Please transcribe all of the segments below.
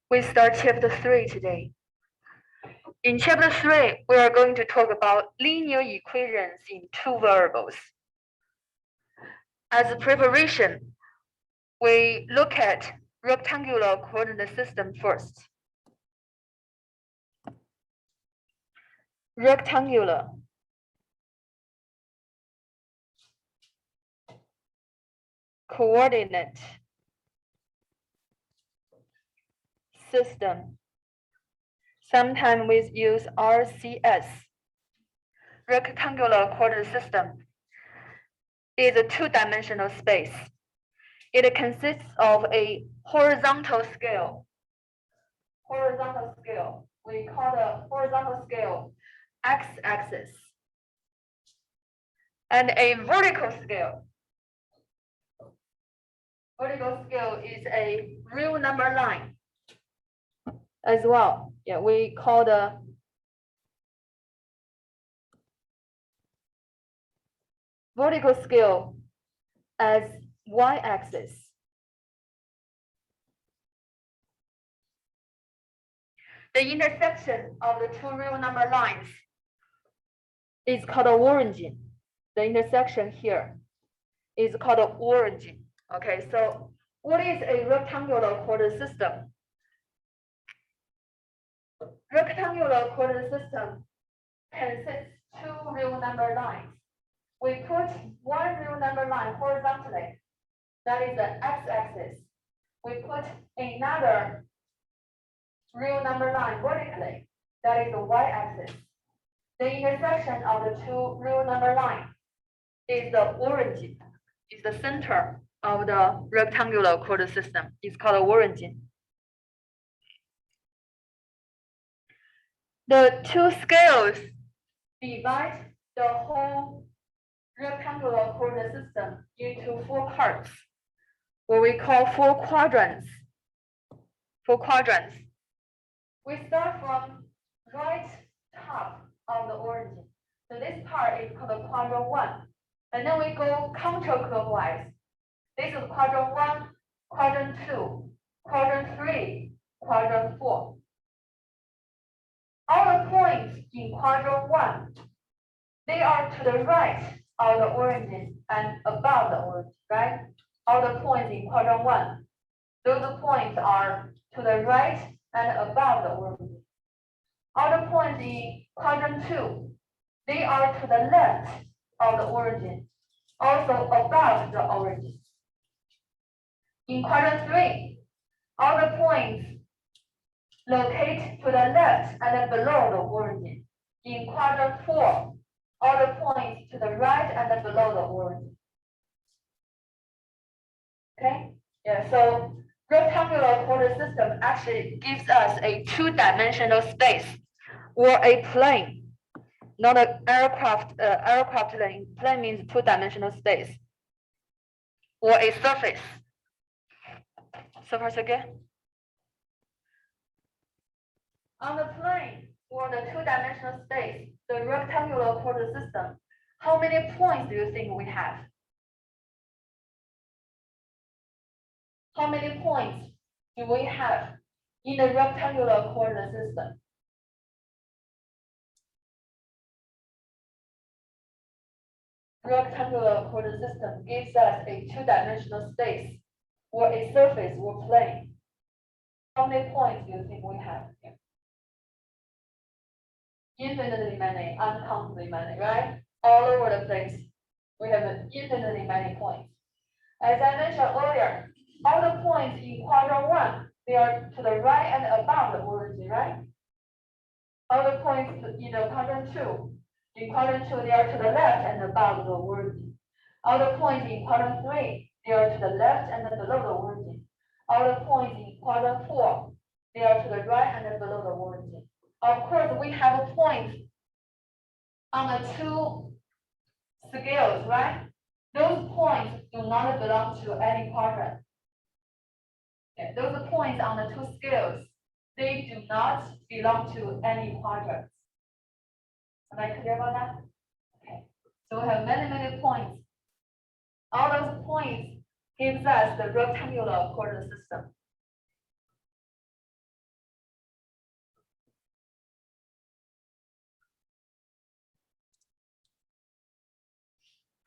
We start chapter 3 today. In chapter 3, we are going to talk about linear equations in two variables. As a preparation, we look at rectangular coordinate system first. Rectangular coordinate system. Sometimes we use RCS. Rectangular coordinate system is a two-dimensional space. It consists of a horizontal scale. Horizontal scale. We call the horizontal scale x-axis. And a vertical scale. Vertical scale is a real number line as well. Yeah, we call the vertical scale as y-axis. The intersection of the two real number lines is called the origin. The intersection here is called the origin. Okay, so what is a rectangular coordinate system? Rectangular coordinate system consists two real number lines. We put one real number line horizontally, that is the x-axis. We put another real number line vertically, that is the y-axis. The intersection of the two real number lines is the origin, is the center of the rectangular coordinate system. It's called the origin. The two scales divide the whole rectangular coordinate system into four parts, what we call four quadrants. Four quadrants. We start from right top of the origin. So this part is called the quadrant 1. And then we go counterclockwise. This is quadrant 1, quadrant 2, quadrant 3, quadrant 4. All the points in quadrant 1, they are to the right of the origin and above the origin, right? All the points in quadrant 1, those points are to the right and above the origin. All the points in quadrant 2, they are to the left of the origin, also above the origin. In quadrant 3, all the points locate to the left and below the origin. In quadrant 4, all the points to the right and below the origin. Okay? Yeah, so rectangular coordinate system actually gives us a two-dimensional space or a plane, not an aircraft plane. Plane means two-dimensional space or a surface. So far, so good? On the plane or the two-dimensional space, the rectangular coordinate system, how many points do you think we have? How many points do we have in the rectangular coordinate system? Rectangular coordinate system gives us a two-dimensional space or a surface or plane. How many points do you think we have here? Infinitely many, uncountably many, right? All over the place. We have infinitely many points. As I mentioned earlier, all the points in quadrant 1, they are to the right and above the origin, right? All the points in the quadrant 2, in quadrant 2, they are to the left and above the origin. All the points in quadrant 3, they are to the left and below the origin. All the points in quadrant 4, they are to the right and below the origin. Of course, we have a point on the two scales, right? Those points do not belong to any quadrant. Okay, those points on the two scales, they do not belong to any quadrants. Am I clear about that? Okay. So we have many, many points. All those points gives us the rectangular coordinate system.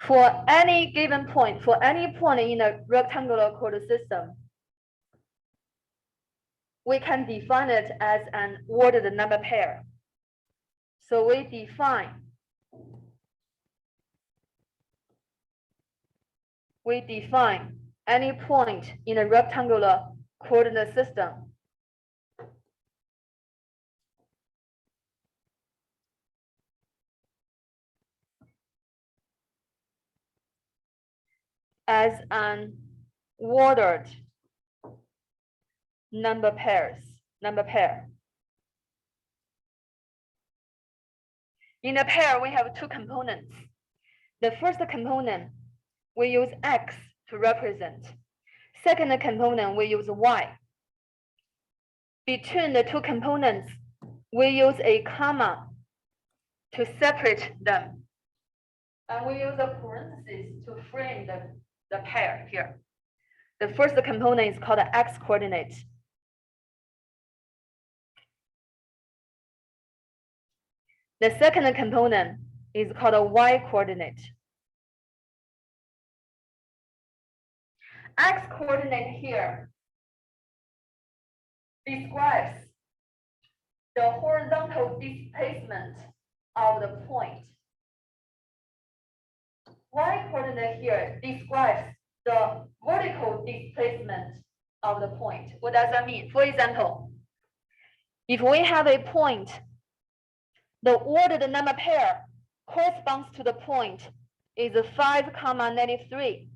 For any given point, for any point in a rectangular coordinate system, we can define it as an ordered number pair. So we define any point in a rectangular coordinate system as an ordered number pair. In a pair, we have two components. The first component, we use X to represent. Second component, we use Y. Between the two components, we use a comma to separate them. And we use a parenthesis to frame the pair here. The first component is called the X coordinate. The second component is called a Y coordinate. X coordinate here describes the horizontal displacement of the point. Y coordinate here describes the vertical displacement of the point. What does that mean? For example, if we have a point, the ordered number pair corresponds to the point is 5, -3.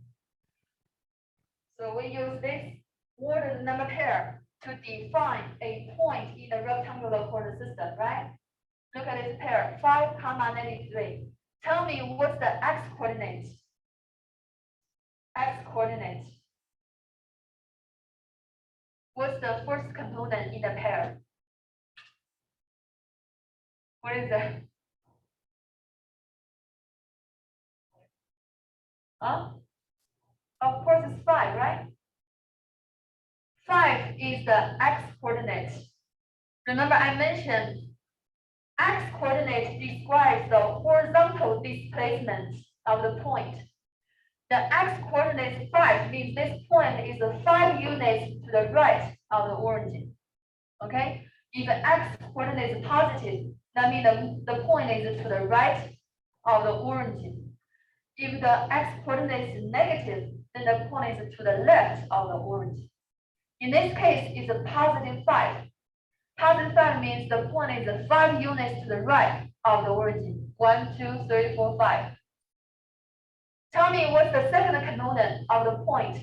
So we use this ordered number pair to define a point in the rectangular coordinate system, right? Look at this pair, 5, -3. Tell me what's the X coordinate? X coordinate. What's the first component in the pair? What is it? Huh? Of course, it's 5, right? 5 is the X coordinate. Remember, I mentioned X coordinate describes the horizontal displacement of the point. The X coordinate 5 means this point is 5 units to the right of the origin. Okay? If the X coordinate is positive, that means the point is to the right of the origin. If the X coordinate is negative, then the point is to the left of the origin. In this case, it's a +5. +5 means the point is 5 units to the right of the origin. 1, 2, 3, 4, 5. Tell me what's the second component of the point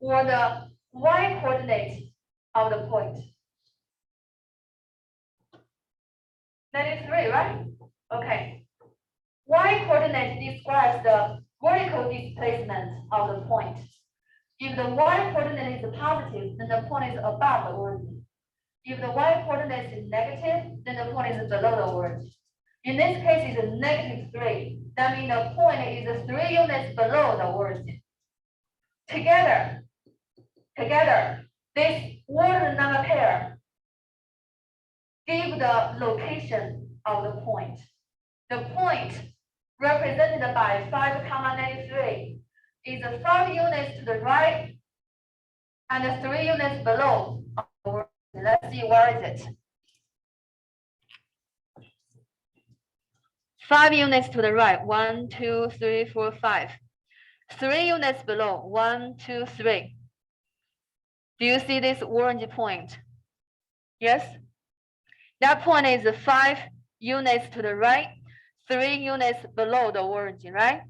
or the Y coordinate of the point? -3, right? Okay. Y coordinate describes the vertical displacement of the point. If the Y coordinate is positive, then the point is above the origin. If the Y coordinate is negative, then the point is below the origin. In this case, it's -3. That means the point is 3 units below the origin. Together, this ordered number pair give the location of the point. The point represented by 5, -3 is 5 units to the right and 3 units below. Let's see, where is it? 5 units to the right, 1, 2, 3, 4, 5. 3 units below, 1, 2, 3. Do you see this orange point? Yes? That point is 5 units to the right, 3 units below the origin, right?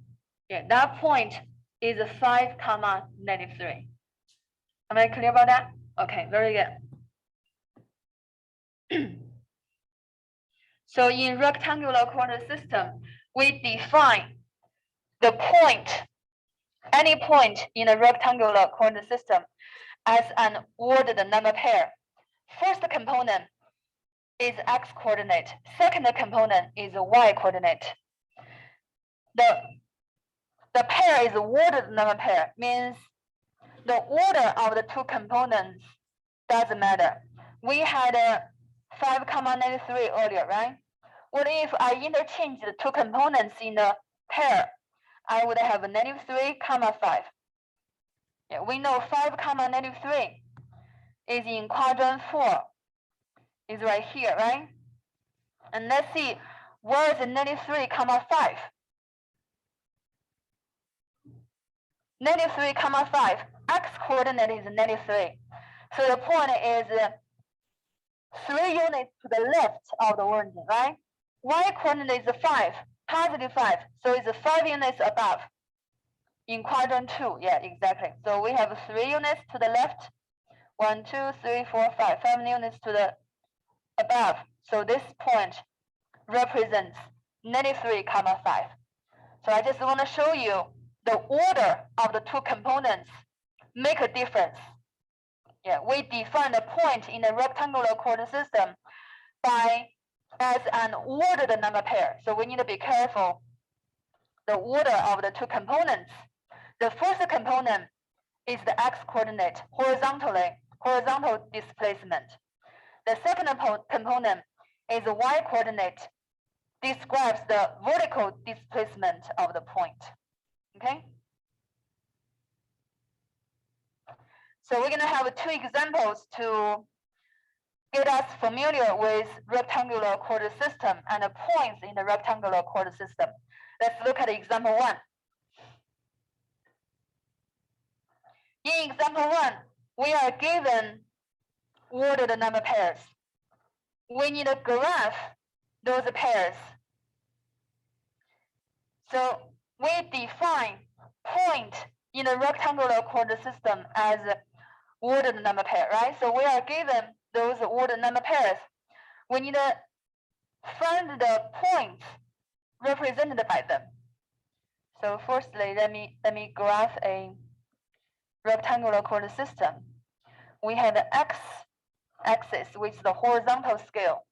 Yeah, that point is 5, -3. Am I clear about that? Okay, very good. So in rectangular coordinate system, we define the point, any point in a rectangular coordinate system as an ordered number pair. First component is X coordinate. Second component is Y coordinate. The pair is ordered number pair, means the order of the two components doesn't matter. We had 5, -3 earlier, right? What if I interchange the two components in a pair? I would have a -3, 5. Yeah, we know 5, -3 is in quadrant 4. Is right here, right? And let's see, where is -3, 5? -3, 5. X coordinate is -3. So the point is 3 units to the left of the origin, right? Y coordinate is 5, +5. So it's 5 units above. In quadrant 2, yeah, exactly. So we have 3 units to the left. 1, 2, 3, 4, 5. 5 units to the above. So this point represents -3, 5. So I just want to show you the order of the two components make a difference. Yeah, we define a point in a rectangular coordinate system as an ordered number pair. So we need to be careful the order of the two components. The first component is the x coordinate, horizontal displacement. The second component is the y coordinate, describes the vertical displacement of the point. Okay? So we're going to have 2 examples to get us familiar with rectangular coordinate system and the points in the rectangular coordinate system. Let's look at example 1. In example 1, we are given ordered number pairs. We need to graph those pairs. So we define point in the rectangular coordinate system as ordered number pair, right? So we are given those ordered number pairs. We need to find the points represented by them. So firstly, let me graph a rectangular coordinate system. We have the x-axis, which is the horizontal scale.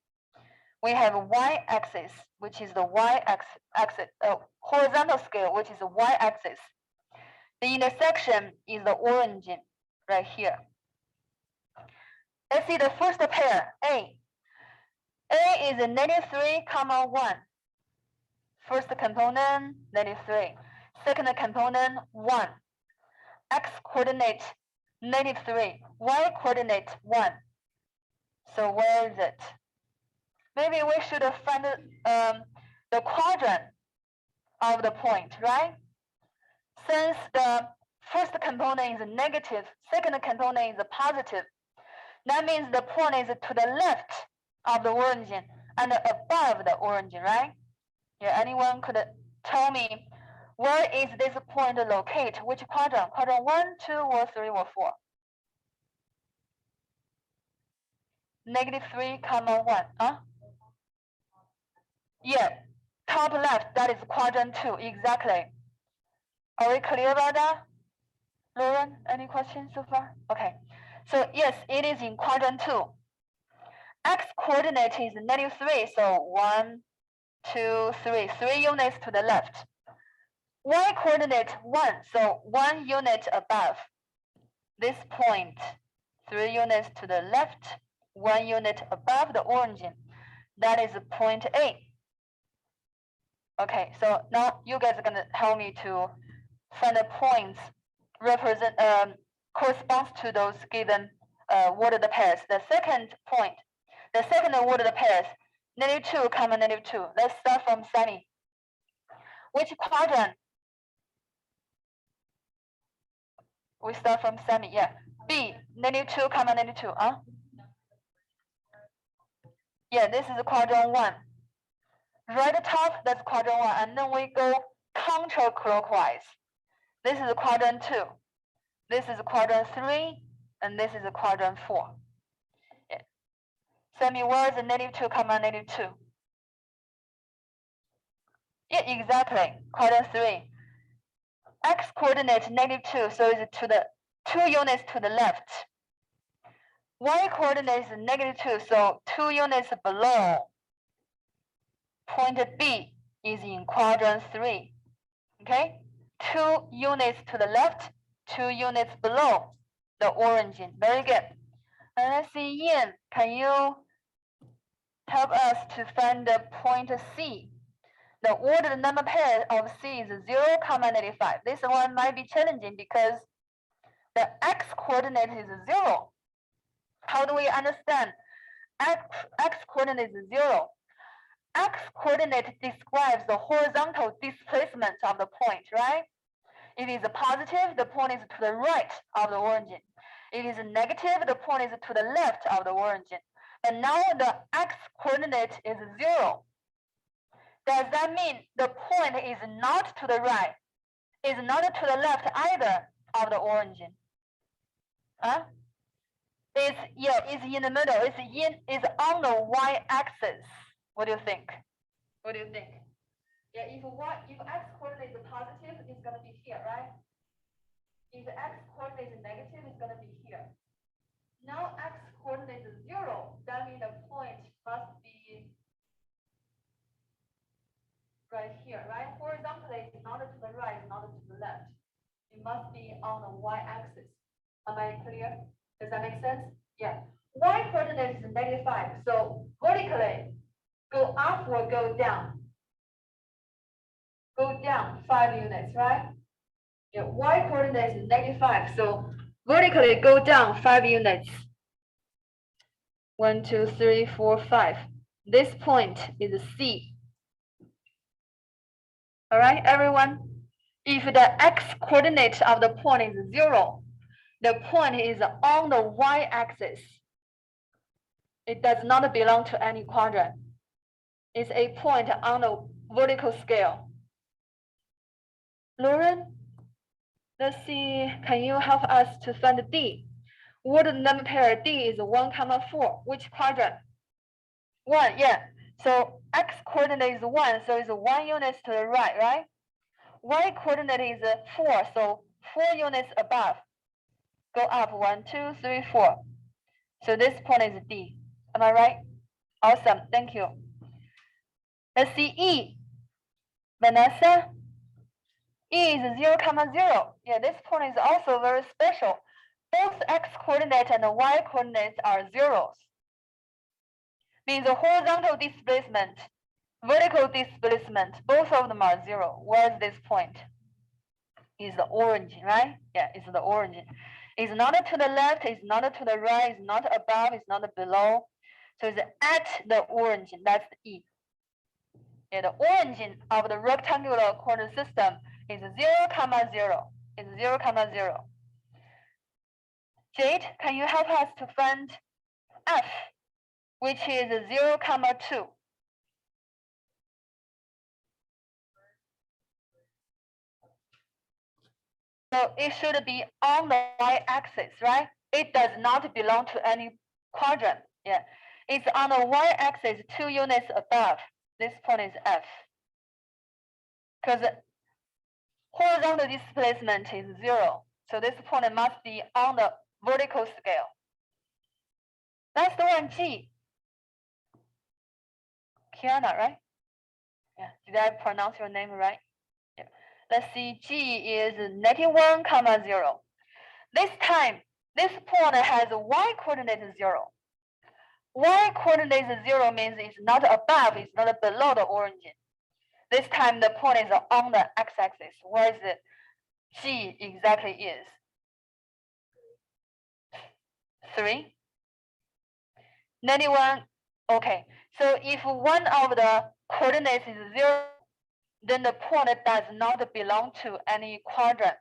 We have y-axis, which is the horizontal scale, which is the y-axis. The intersection is the origin right here. Let's see the first pair, A. A is -3, 1. First component, -3. Second component, 1. X coordinate, -3. Y coordinate, 1. So where is it? Maybe we should find the quadrant of the point, right? Since the first component is negative, second component is positive, that means the point is to the left of the origin and above the origin, right? Yeah, anyone could tell me where is this point located? Which quadrant? Quadrant 1, 2, or 3, or 4? -3, 1. Huh? Yeah, top left, that is quadrant 2, exactly. Are we clear about that? Lauren, any questions so far? Okay, so yes, it is in quadrant 2. X coordinate is -3, so 1, 2, 3, 3 units to the left. Y coordinate 1, so 1 unit above this point, 3 units to the left, 1 unit above the origin. That is point A. Okay, so now you guys are gonna help me to find the points corresponds to those given ordered pairs. The second point, the second ordered pairs, -2, -2. Let's start from Sunny. Which quadrant? We start from Sunny, yeah. B, -2, -2. Yeah, this is quadrant 1. Right top, that's quadrant 1, and then we go counterclockwise. This is quadrant 2. This is quadrant 3, and this is quadrant 4. Yeah. Sammy, where is -2, -2? Yeah, exactly. Quadrant 3. X coordinate -2, so it's to the 2 units to the left. Y coordinate is -2, so 2 units below. Point B is in quadrant 3. Okay, 2 units to the left, 2 units below the origin. Very good. And let's see, Ian, can you help us to find the point C? the ordered number pair of C is 0, -85. This one might be challenging because the x coordinate is 0. How do we understand x coordinate is 0? X coordinate describes the horizontal displacement of the point, right? It is positive, the point is to the right of the origin. It is negative, the point is to the left of the origin. And now the x coordinate is 0. Does that mean the point is not to the right, is not to the left either of the origin? Huh? It's in the middle. It's on the y-axis. What do you think? What do you think? Yeah, if x coordinate is positive, it's gonna be here, right? If x coordinate is negative, it's gonna be here. Now x coordinate is 0. That means the point must be right here, right? Horizontally, it's not to the right, not to the left. It must be on the y-axis. Am I clear? Does that make sense? Yeah. Y coordinate is -5. So vertically, go up or go down? Go down 5 units, right? Yeah. Y coordinate is -5. So vertically go down 5 units. 1, 2, 3, 4, 5. This point is C. All right, everyone? If the x coordinate of the point is 0, the point is on the y-axis. It does not belong to any quadrant. It's a point on the vertical scale. Lauren, let's see, can you help us to find D? Ordered number pair D is 1, 4. Which quadrant? 1, yeah. So x coordinate is 1, so it's 1 unit to the right, right? Y coordinate is 4, so 4 units above. Go up 1, 2, 3, 4. So this point is D. Am I right? Awesome, thank you. Let's see E. Vanessa? E is 0, 0. Yeah, this point is also very special. Both x coordinate and y coordinates are zeros. Means the horizontal displacement, vertical displacement, both of them are 0. Where's this point? Is the origin, right? Yeah, it's the origin. It's not to the left, it's not to the right, it's not above, it's not below. So it's at the origin, that's the E. Yeah, the origin of the rectangular coordinate system is 0, 0. It's 0, 0. Jade, can you help us to find F, which is 0, 2? So it should be on the y-axis, right? It does not belong to any quadrant. Yeah, it's on the y-axis 2 units above. This point is F. Because horizontal displacement is 0. So this point must be on the vertical scale. That's the one G. Kiana, right? Yeah, did I pronounce your name right? Yeah. Let's see, G is -1, 0. This time, this point has a y coordinate 0. Y coordinate 0 means it's not above, it's not below the origin. This time the point is on the x-axis. Where is it? G exactly is 3. 91. Okay, so if one of the coordinates is 0, then the point does not belong to any quadrant.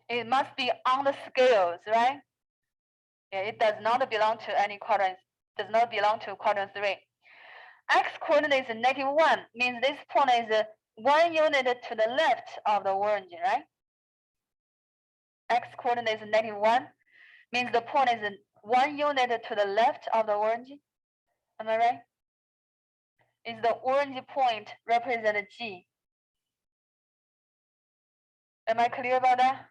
It must be on the scales, right? Yeah, it does not belong to any quadrant. Does not belong to quadrant 3. X coordinate is -1, means this point is 1 unit to the left of the origin, right? X coordinate is -1, means the point is 1 unit to the left of the origin. Am I right? Is the orange point represent G? Am I clear about that?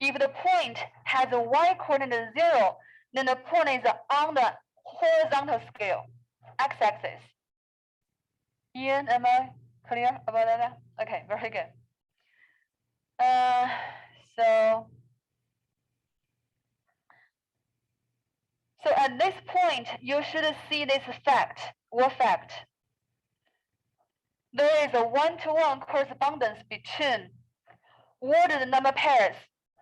If the point has a y coordinate 0, then the point is on the horizontal scale, x-axis. Ian, am I clear about that? Okay, very good. So at this point, you should see this fact. What fact? there is a one-to-one correspondence between ordered number pairs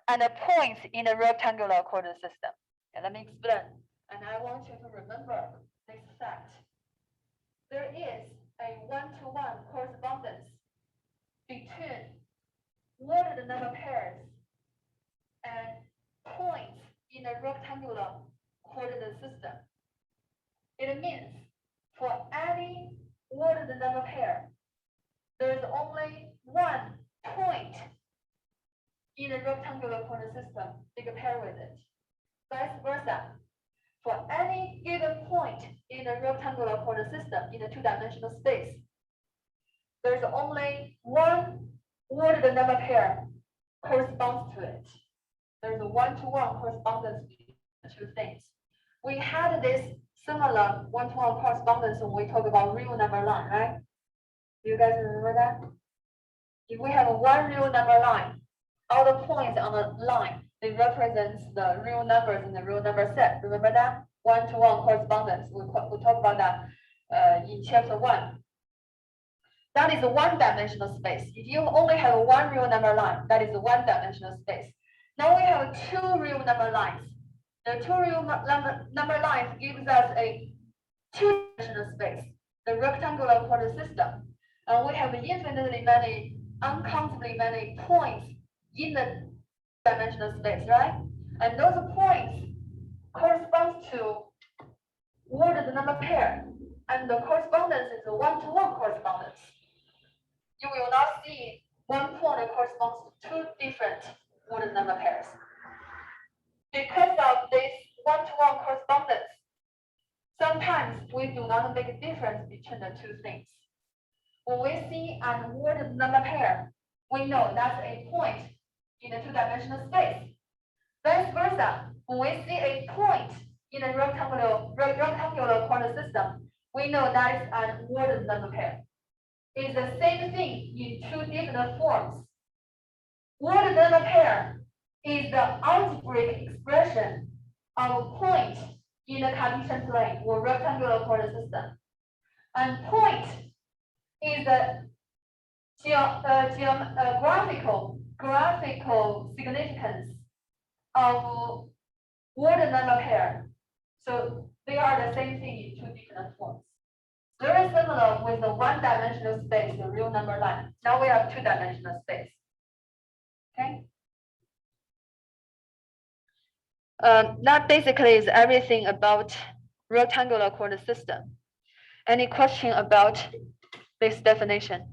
and the points in the rectangular coordinate system. And let me explain. And I want you to remember this fact. There is a one-to-one correspondence between ordered number pairs and points in a rectangular coordinate system. It means for any ordered number pair, there is only one point in a rectangular coordinate system they can pair with it. Vice versa, for any given point in a rectangular coordinate system in a two-dimensional space, there is only one ordered number pair corresponds to it. There's a one-to-one correspondence between the two things. We had this similar one-to-one correspondence when we talk about real number line, right? Do you guys remember that? If we have one real number line, all the points on the line, they represent the real numbers in the real number set. Remember that? One-to-one correspondence. We talk about that in chapter 1. That is a one-dimensional space. If you only have one real number line, that is a one-dimensional space. Now we have two real number lines. The two real number lines gives us a two-dimensional space, the rectangular coordinate system. And we have infinitely many, uncountably many points in the dimensional space, right? And those points correspond to ordered number pair. And the correspondence is a one-to-one correspondence. You will not see one point that corresponds to two different ordered number pairs. Because of this one-to-one correspondence, sometimes we do not make a difference between the two things. When we see an ordered number pair, we know that's a point in a two-dimensional space. Vice versa, when we see a point in a rectangular coordinate system, we know that is an ordered number pair. It's the same thing in two different forms. Ordered number pair is the algebraic expression of a point in the Cartesian plane or rectangular coordinate system. And point is the graphical significance of ordered number pair. So they are the same thing in two different forms. Very similar with the one-dimensional space, the real number line. Now we have two-dimensional space. Okay. That basically is everything about rectangular coordinate system. Any question about this definition?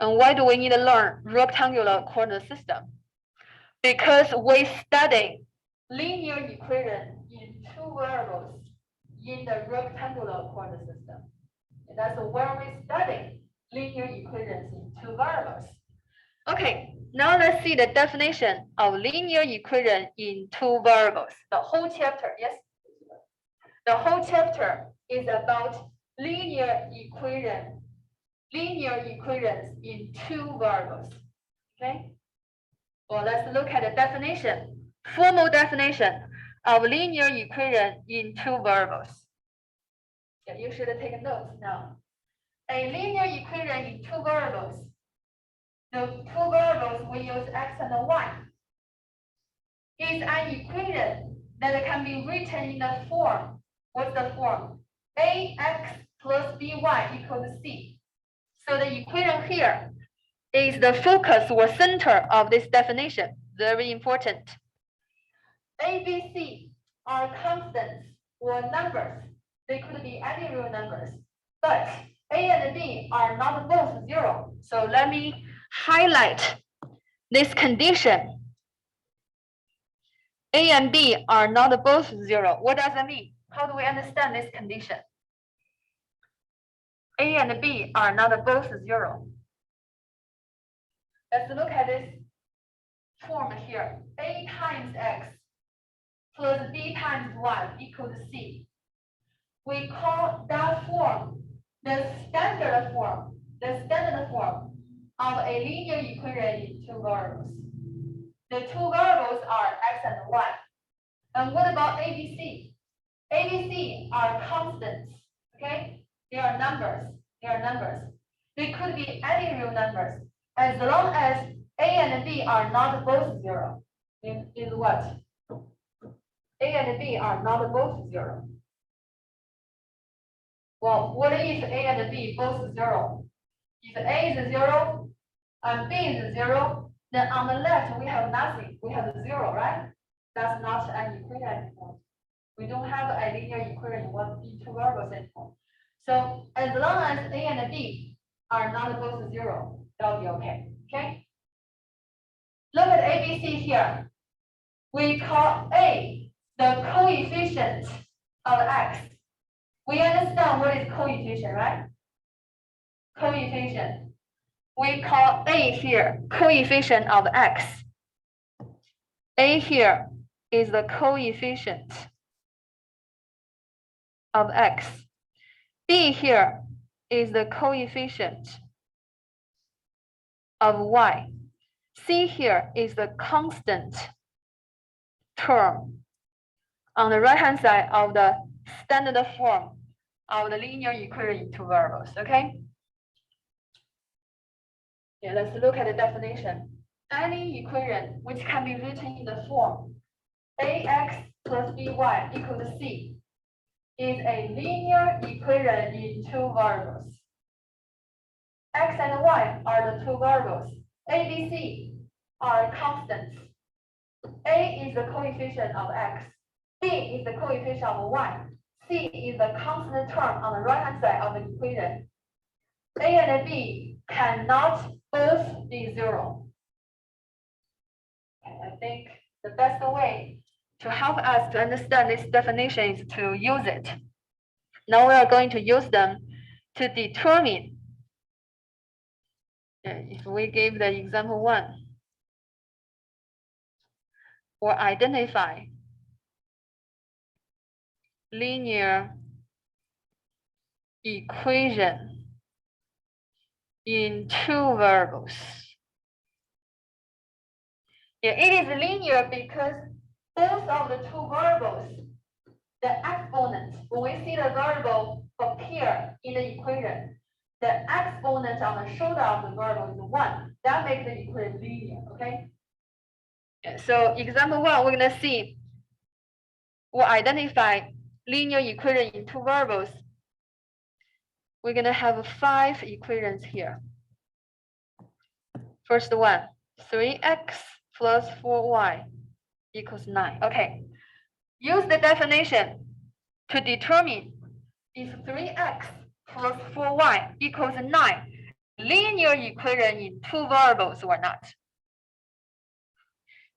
And why do we need to learn rectangular coordinate system? Because we study linear equation in two variables in the rectangular coordinate system. And that's where we study linear equations in two variables. Okay, now let's see the definition of linear equation in two variables. The whole chapter, yes? The whole chapter is about linear equations in two variables. Okay? Well, let's look at the definition, formal definition of linear equation in two variables. Yeah, you should take notes now. A linear equation in two variables. The two variables we use x and y is an equation that can be written in the form. What's the form? Ax plus by equals c. So the equation here is the focus or center of this definition. Very important. A, B, C are constants or numbers. They could be any real numbers, but A and B are not both zero. So let me highlight this condition. A and B are not both zero. What does that mean? How do we understand this condition? A and B are not both zero. Let's look at this form here. A times x plus b times y equals c. We call that form the standard form of a linear equation in two variables. The two variables are x and y. And what about ABC? ABC are constants, okay? They are numbers. They are numbers. They could be any real numbers as long as A and B are not both 0. In what? A and B are not both 0. Well, what if A and B both 0? If A is 0 and B is 0, then on the left we have nothing. We have 0, right? That's not an equation anymore. We don't have a linear equation in two variables anymore. So as long as A and B are not both 0, that'll be okay. Okay? Look at ABC here. We call A the coefficient of X. We understand what is coefficient, right? Coefficient. We call A here coefficient of X. A here is the coefficient of X. B here is the coefficient of Y. C here is the constant term on the right-hand side of the standard form of the linear equation in two variables, okay? Yeah, let's look at the definition. Any equation which can be written in the form ax plus by equals c is a linear equation in two variables. X and y are the two variables. A, B, C are constants. A is the coefficient of x. B is the coefficient of y. C is the constant term on the right-hand side of the equation. A and B cannot both be 0. Okay, I think the best way to help us to understand this definition is to use it. Now we are going to use them to determine. If we give the example 1, or identify linear equation in two variables. Yeah, it is linear because both of the two variables, the exponent, when we see the variable appear in the equation, the exponent on the shoulder of the variable is 1. That makes the equation linear, okay? Yeah, so example 1, we're gonna see, we'll identify linear equation in two variables. We're gonna have 5 equations here. First one, 3x plus 4y equals 9. Okay, use the definition to determine if 3x plus 4y equals 9 linear equation in two variables or not.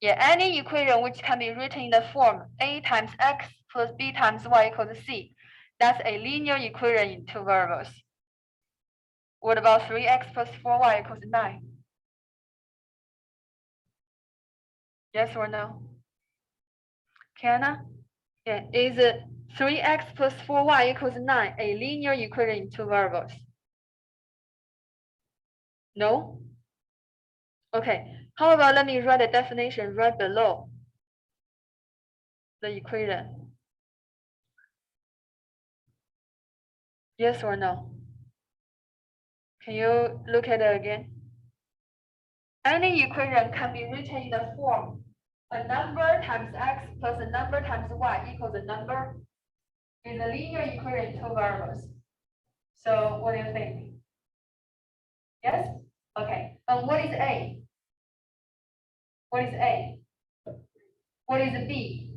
Yeah, any equation which can be written in the form a times x plus b times y equals c, that's a linear equation in two variables. What about 3x plus 4y equals 9? Yes or no? Kiana? Yeah, is 3x plus 4y equals 9 a linear equation in two variables? No? Okay, how about let me write the definition right below the equation? Yes or no? Can you look at it again? Any equation can be written in the form a number times x plus a number times y equals a number is a linear equation in two variables. So what do you think? Yes? Okay. What is A? What is A? What is B?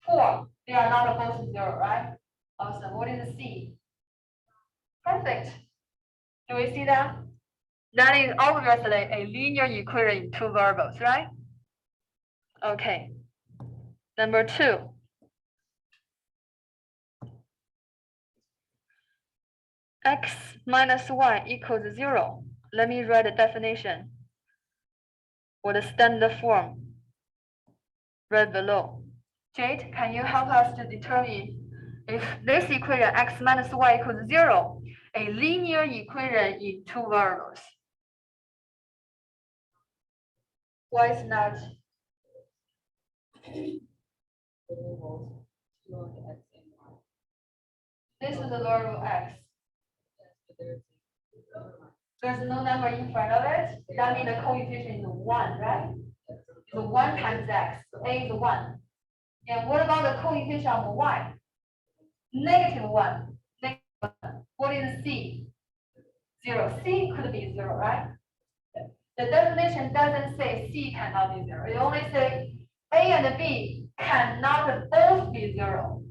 4. They are not both 0, right? Awesome. What is C? Perfect. Do we see that? That is obviously a linear equation in two variables, right? Okay. Number 2. X minus y equals 0. Let me write the definition or the standard form right below. Jade, can you help us to determine if this equation x minus y equals 0, a linear equation in two variables? Why is not? This is the variable x. There's no number in front of it. That means the coefficient is 1, right? It's 1 times x. A is 1. And what about the coefficient of y? Negative 1. Negative 1. What is c? 0. C could be 0, right? The definition doesn't say C cannot be 0. It only says A and B cannot both be 0.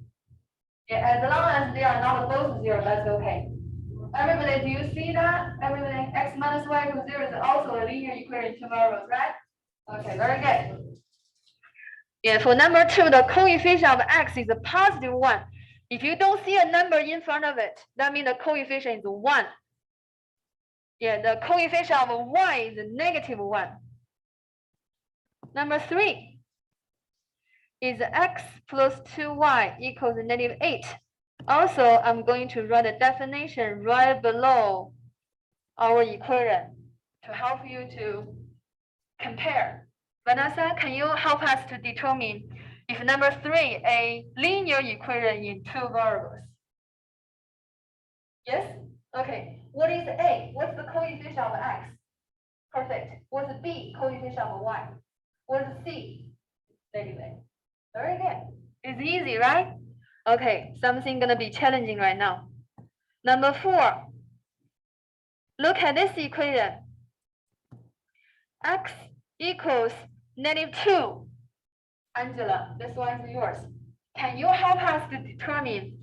Yeah, as long as they are not both 0, that's okay. Everybody, do you see that? Everybody, x minus y equals 0 is also a linear equation in two variables, right? Okay, very good. Yeah, for number 2, the coefficient of x is a positive 1. If you don't see a number in front of it, that means the coefficient is 1. Yeah, the coefficient of y is negative 1. Number 3 is x plus 2y equals negative 8. Also, I'm going to write a definition right below our equation to help you to compare. Vanessa, can you help us to determine if number 3 a linear equation in two variables? Yes? Okay. What is A? What's the coefficient of x? Perfect. What's B? Coefficient of y? What's C? Negative 8. Very good. It's easy, right? Okay, something gonna be challenging right now. Number 4. Look at this equation. X equals negative 2. Angela, this one is yours. Can you help us to determine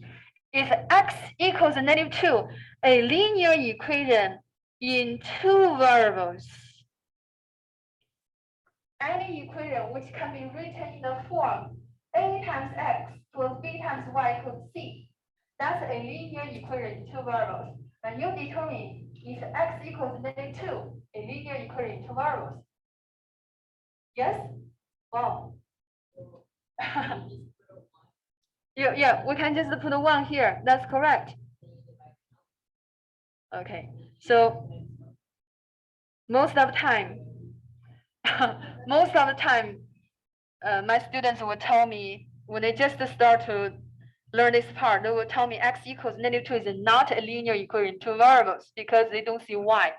if x equals negative 2, a linear equation in two variables? Any equation which can be written in the form a times x plus b times y equals c. That's a linear equation in two variables. And you determine if x equals negative 2, a linear equation in two variables. Yes? Wow. Yeah, we can just put a 1 here. That's correct. Okay, so most of the time, my students will tell me when they just start to learn this part, they will tell me x equals negative 2 is not a linear equation in two variables because they don't see y.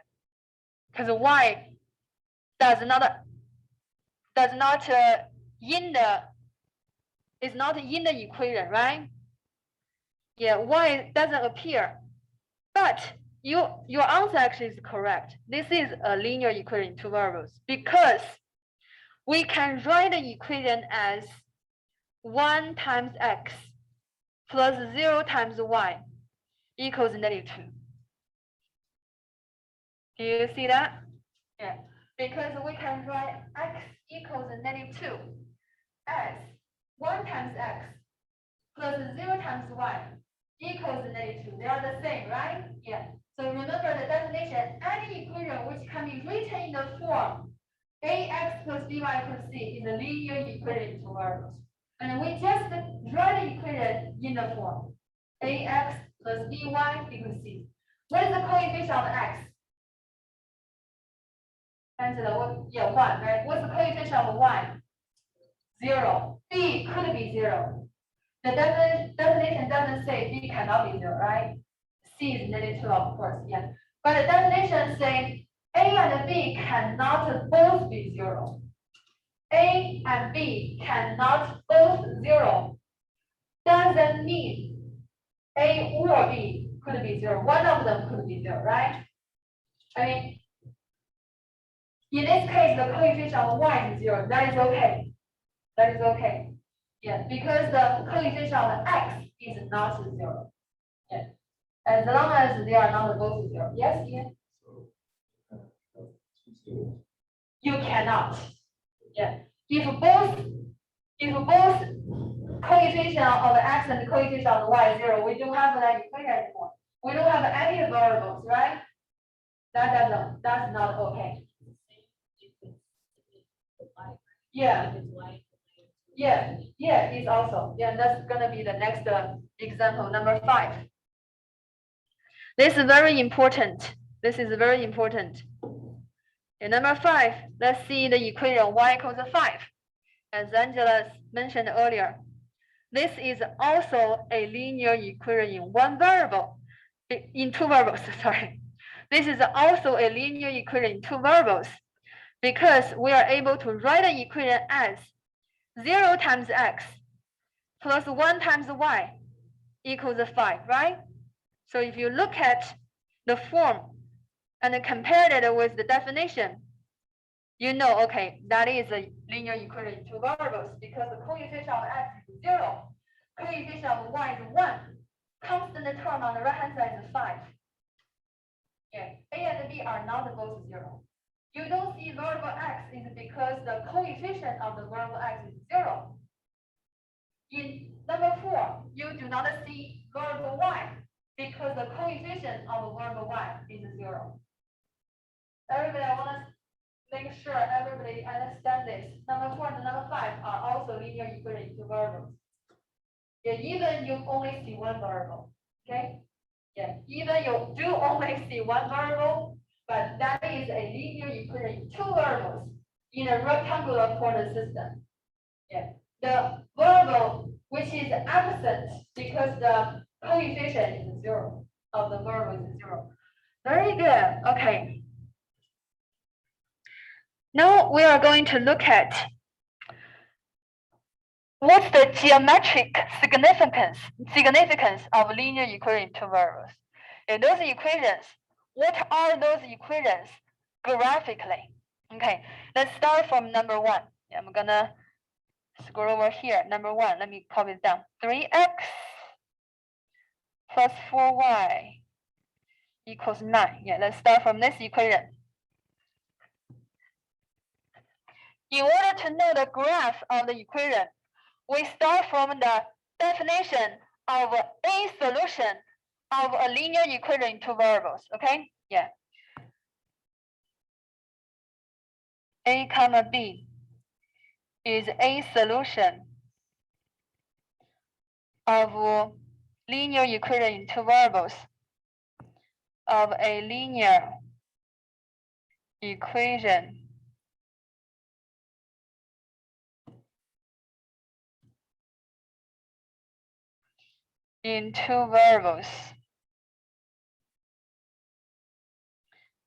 Because y is not in the equation, right? Yeah, y doesn't appear. But your answer actually is correct. This is a linear equation in two variables because we can write the equation as 1 times x plus 0 times y equals negative 2. Do you see that? Yeah, because we can write x equals negative 2 as 1 times x plus 0 times y equals negative 2. They are the same, right? Yeah. So remember the definition, any equation which can be written in the form ax plus by equals c is a linear equation in two variables. And we just write the equation in the form ax plus by equals c. What is the coefficient of x? Angela, what? Yeah, 1, right? What's the coefficient of y? 0. B could be 0. The definition doesn't say B cannot be 0, right? C is negative 2, of course, yeah. But the definition says A and B cannot both be 0. A and B cannot both 0. Doesn't mean A or B could be 0. One of them could be 0, right? I mean, in this case, the coefficient of y is 0. That is okay. That is okay. Yeah, because the coefficient of x is not 0. Yeah. As long as they are not both 0. Yes, Ian? You cannot. Yeah. If both coefficient of x and coefficient of y is 0, we don't have that equation anymore. We don't have any variables, right? That's not okay. Yeah. Yeah, it's also. Yeah, that's gonna be the next example, number 5. This is very important. This is very important. And number 5, let's see the equation y equals 5. As Angela mentioned earlier, this is also a linear equation in one variable. in two variables, sorry. This is also a linear equation in two variables because we are able to write an equation as 0 times x plus 1 times y equals 5, right? So if you look at the form and compare it with the definition, you know, okay, that is a linear equation in two variables because the coefficient of x is 0, coefficient of y is 1, constant term on the right-hand side is 5. Yeah, a and b are not both 0. You don't see variable x is because the coefficient of the variable x is 0. In number 4, you do not see variable y because the coefficient of the variable y is 0. Everybody, I want to make sure everybody understand this. Number 4 and number 5 are also linear equation to variables. Yeah, even you only see one variable. Okay? Yeah, even you do only see one variable, but that is a linear equation in two variables in a rectangular coordinate system. Yeah, the variable which is absent because the coefficient is 0 of the variable is 0. Very good. Okay. Now we are going to look at what's the geometric significance of linear equation in two variables. In those equations, what are those equations graphically? Okay, let's start from number 1. I'm gonna scroll over here. Number 1, let me copy it down. 3x plus 4y equals 9. Yeah, let's start from this equation. In order to know the graph of the equation, we start from the definition of a solution of a linear equation in two variables. Okay? Yeah. A comma B is a solution of linear equation in two variables of a linear equation in two variables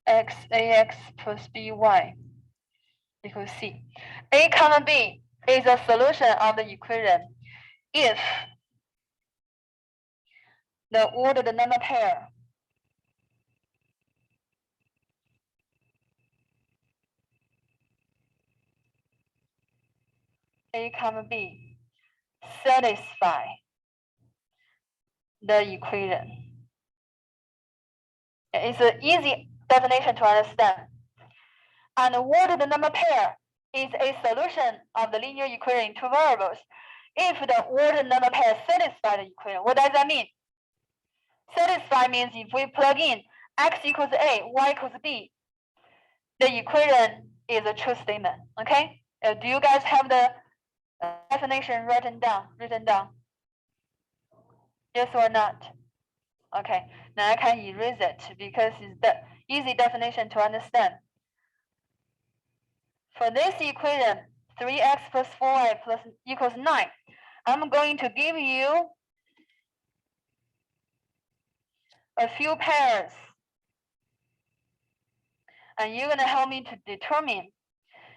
xax plus by equals c. A comma B is a solution of the equation if the ordered number pair A comma B satisfy the equation. It's an easy definition to understand. And the ordered number pair is a solution of the linear equation in two variables if the ordered number pair satisfy the equation. What does that mean? Satisfy means if we plug in x equals a, y equals b, the equation is a true statement. Okay? Do you guys have the definition written down? Yes or not? Okay, now I can erase it because it's the easy definition to understand. For this equation, 3x plus 4y plus equals 9, I'm going to give you a few pairs. And you're going to help me to determine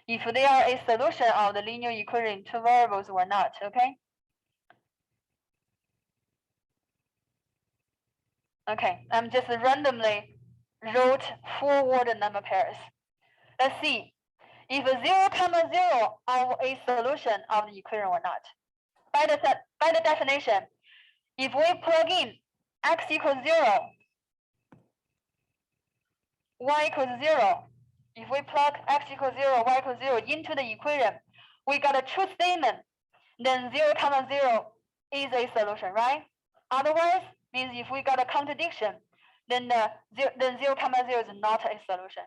if they are a solution of the linear equation in two variables or not, okay? Okay, I'm just randomly wrote 4 ordered number pairs. Let's see if 0 comma 0 are a solution of the equation or not. By the definition, if we plug in x equals 0, y equals 0, if we plug x equals 0, y equals 0 into the equation, we got a true statement, then 0 comma 0 is a solution, right? Otherwise, means if we got a contradiction, then 0 comma 0 is not a solution.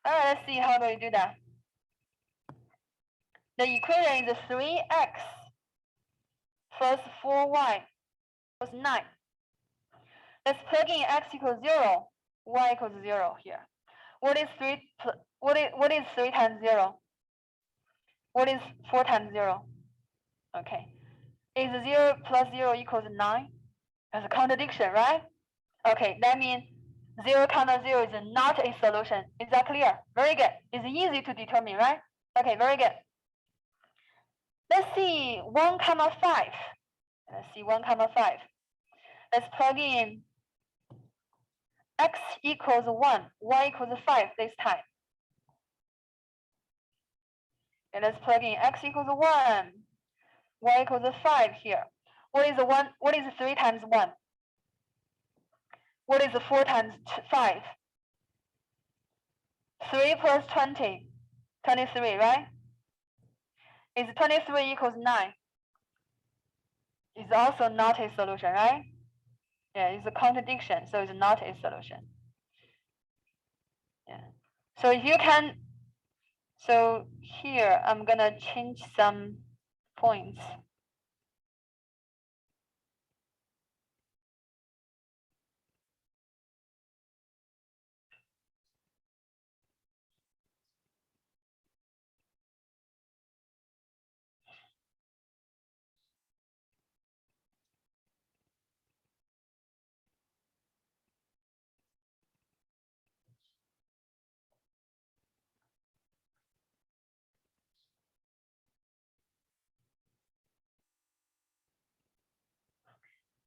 All right, let's see how do we do that. The equation is 3x plus 4y equals 9. Let's plug in x equals 0, y equals 0 here. What is 3 times 0? What is 4 times 0? Okay. Is 0 plus 0 equals 9? That's a contradiction, right? Okay, that means 0, 0 is not a solution. Is that clear? Very good. It's easy to determine, right? Okay, very good. Let's see 1, 5. Let's see 1, 5. Let's plug in x equals 1, y equals 5 this time. And let's plug in x equals 1, y equals 5 here. What is 1? What is 3 times 1? What is 4 times 5? 3 plus 20, 23, right? Is 23 equals 9? It's also not a solution, right? Yeah, it's a contradiction, so it's not a solution. Yeah. So if you can, so here I'm gonna change some points.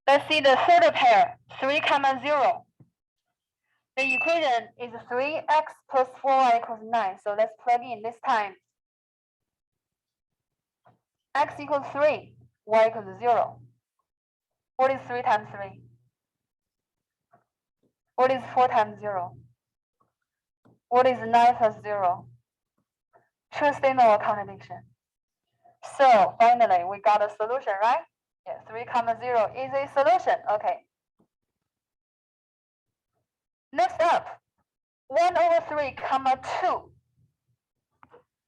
Let's see the third pair, 3, 0. The equation is 3x plus 4y equals 9. So let's plug in this time. X equals 3, y equals 0. What is 3 times 3? What is 4 times 0? What is 9 plus 0? True statement or contradiction? So finally, we got a solution, right? Yeah, 3, 0 is a solution. Okay. Next up, 1 over 3, 2.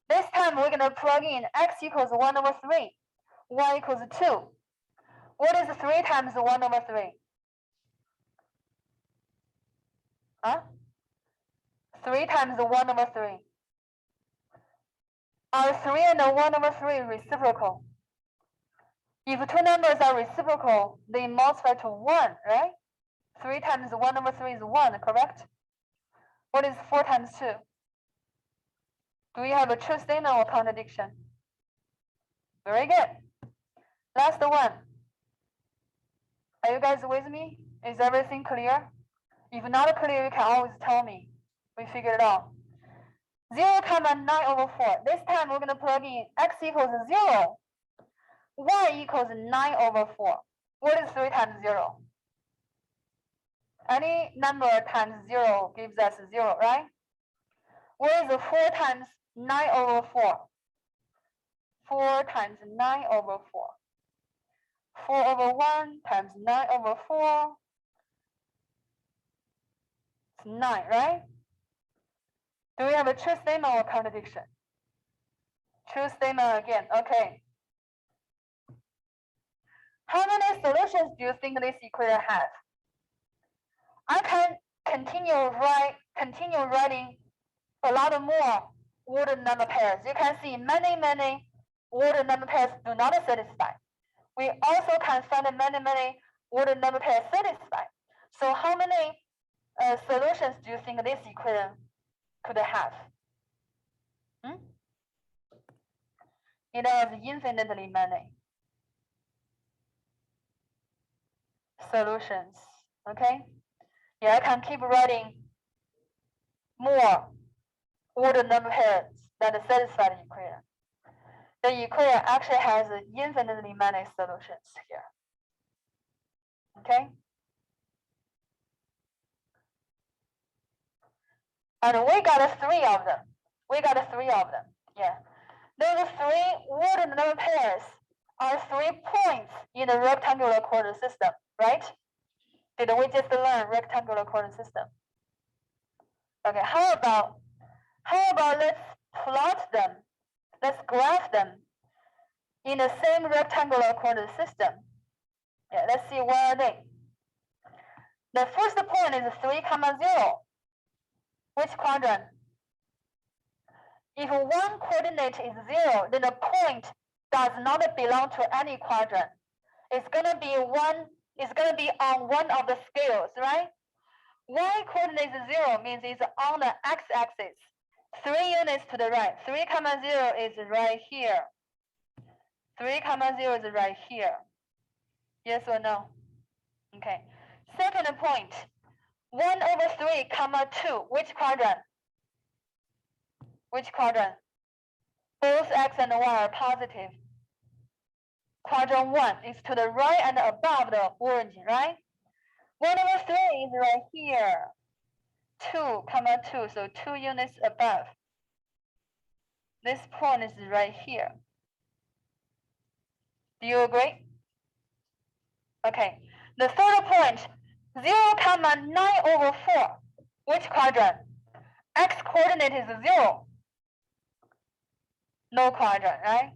This time we're going to plug in x equals 1 over 3, y equals 2. What is 3 times 1 over 3? Huh? 3 times 1 over 3. Are 3 and 1 over 3 reciprocal? If two numbers are reciprocal, they multiply to 1, right? 3 times 1 over 3 is 1, correct? What is 4 times 2? Do we have a true statement or contradiction? Very good. Last one. Are you guys with me? Is everything clear? If not clear, you can always tell me. We figured it out. 0, 9 over 4. This time we're going to plug in x equals 0, y equals 9 over 4. What is 3 times 0? Any number times 0 gives us 0, right? What is 4 times 9 over 4? 4 times 9 over 4. 4 over 1 times 9 over 4. It's 9, right? Do we have a true statement or contradiction? True statement again, okay. How many solutions do you think this equation has? I can continue writing a lot more ordered number pairs. You can see many ordered number pairs do not satisfy. We also can find many ordered number pairs satisfy. So how many solutions do you think this equation could have? It has infinitely many solutions. Okay? Yeah, I can keep writing more ordered number pairs that satisfy the equation. The equation actually has infinitely many solutions here. Okay? And we got 3 of them. Yeah. Those 3 ordered number pairs are 3 points in the rectangular coordinate system, right? Did we just learn rectangular coordinate system? Okay, how about let's plot them, let's graph them in the same rectangular coordinate system. Yeah, let's see where are they. The first point is 3, 0. Which quadrant? If one coordinate is 0, then the point does not belong to any quadrant. It's gonna be on one of the scales, right? Y coordinate is 0 means it's on the x-axis. 3 units to the right. 3, 0 is right here. 3, 0 is right here. Yes or no? Okay. Second point. 1/3, 2. Which quadrant? Which quadrant? Both x and y are positive. Quadrant 1 is to the right and above the origin, right? 1/3 is right here. 2, 2, so 2 units above. This point is right here. Do you agree? Okay. The third point, 0, 9/4. Which quadrant? X coordinate is 0. No quadrant, right?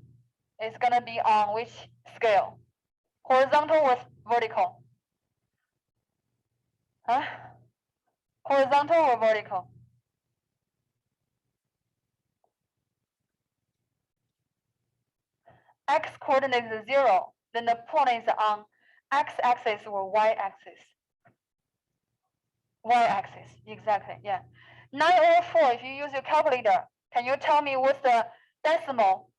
It's gonna be on which scale? Horizontal or vertical? Huh? Horizontal or vertical? X coordinate is 0. Then the point is on x-axis or y-axis. Y-axis, exactly, yeah. 9/4, if you use your calculator, can you tell me what's the decimal?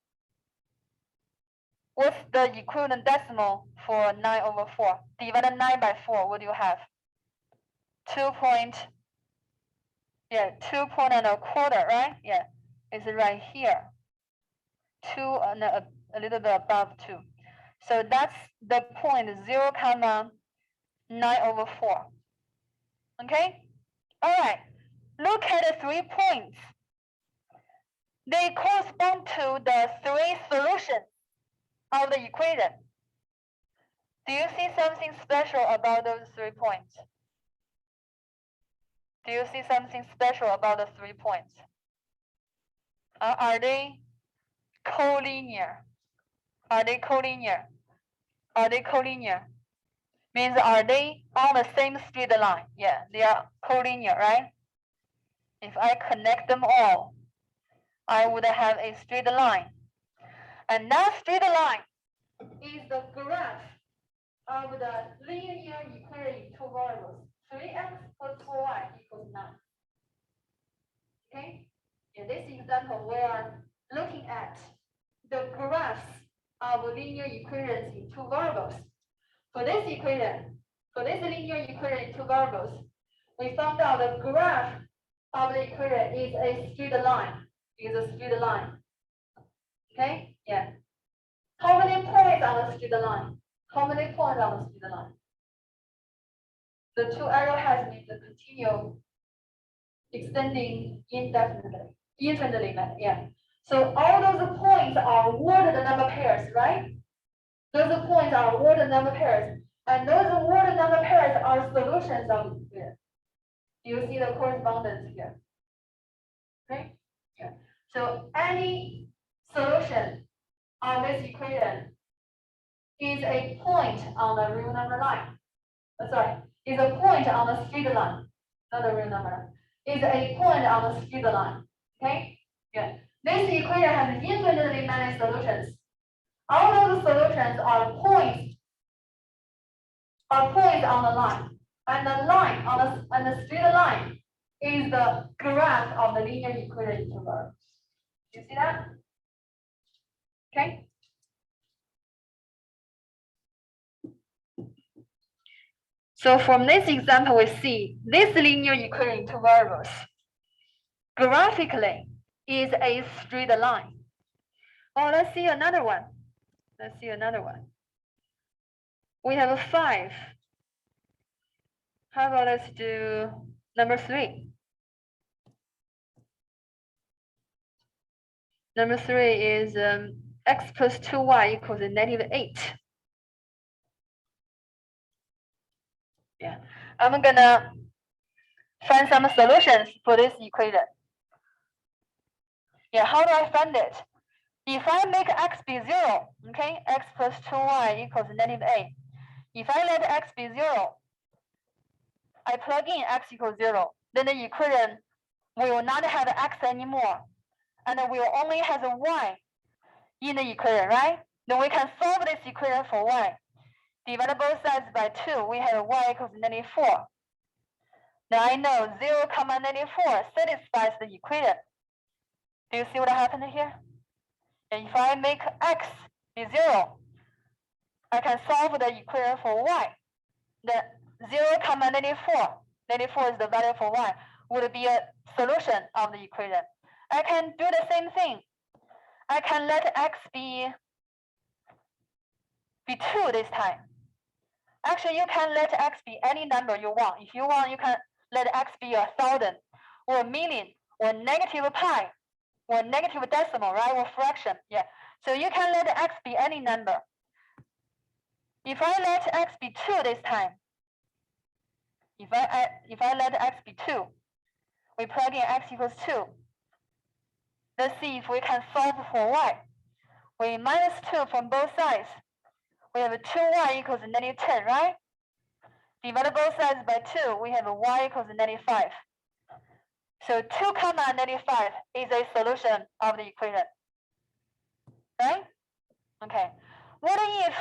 What's the equivalent decimal for 9/4? Divided 9 by 4, what do you have? 2.25, right? Yeah, it's right here. 2 and a little bit above 2. So that's the point 0, 9/4. Okay? All right. Look at the 3 points. They correspond to the 3 solutions of the equation. Do you see something special about those 3 points? Do you see something special about the 3 points? Are they collinear? Are they collinear? Are they collinear? Means are they on the same straight line? Yeah, they are collinear, right? If I connect them all, I would have a straight line. And that straight line is the graph of the linear equation in 2 variables. 3x plus 4y equals 9. Okay? In this example, we are looking at the graphs of linear equations in 2 variables. For this equation, for this linear equation in 2 variables, we found out the graph of the equation is a straight line. Is a straight line. Okay? Yeah. How many points on the straight line? How many points on the straight line? The 2 arrowheads mean the continue extending indefinitely, yeah. So all those points are ordered number pairs, right? Those points are ordered number pairs, and those ordered number pairs are solutions of the equation. Do you see the correspondence here? Okay? Yeah. So any solution of this equation is a point on the real number line. Is a point on the straight line, not a real number. Is a point on the straight line. Okay? Yeah. This equation has infinitely many solutions. All those solutions are points on the line. And the line on the straight line is the graph of the linear equation interval. You see that? Okay. So from this example, we see this linear equation in 2 variables graphically is a straight line. Oh, let's see another one. Let's see another one. We have a 5. How about let's do number 3. Number 3 is x plus 2y equals -8. Yeah, I'm gonna find some solutions for this equation. Yeah, how do I find it? If I make x be 0, okay, x plus 2y equals -8. If I let x be 0, I plug in x equals 0, then the equation will not have x anymore, and we will only have a y in the equation, right? Then we can solve this equation for y. Divide both sides by 2, we have y equals -4. Then I know 0, 94 satisfies the equation. Do you see what happened here? And if I make x be 0, I can solve the equation for y. Then 0, 94, 94 is the value for y, would be a solution of the equation. I can do the same thing. I can let x be 2 this time. Actually, you can let x be any number you want. If you want, you can let x be 1,000 or a million or negative pi or negative decimal, right? Or fraction. Yeah. So you can let x be any number. If I let x be 2 this time, if I let x be 2, we plug in x equals 2. Let's see if we can solve for y. We minus 2 from both sides. We have 2y equals negative 10, right? Divide both sides by 2, we have y equals negative 5. So 2 comma negative 5 is a solution of the equation, right? Okay. What if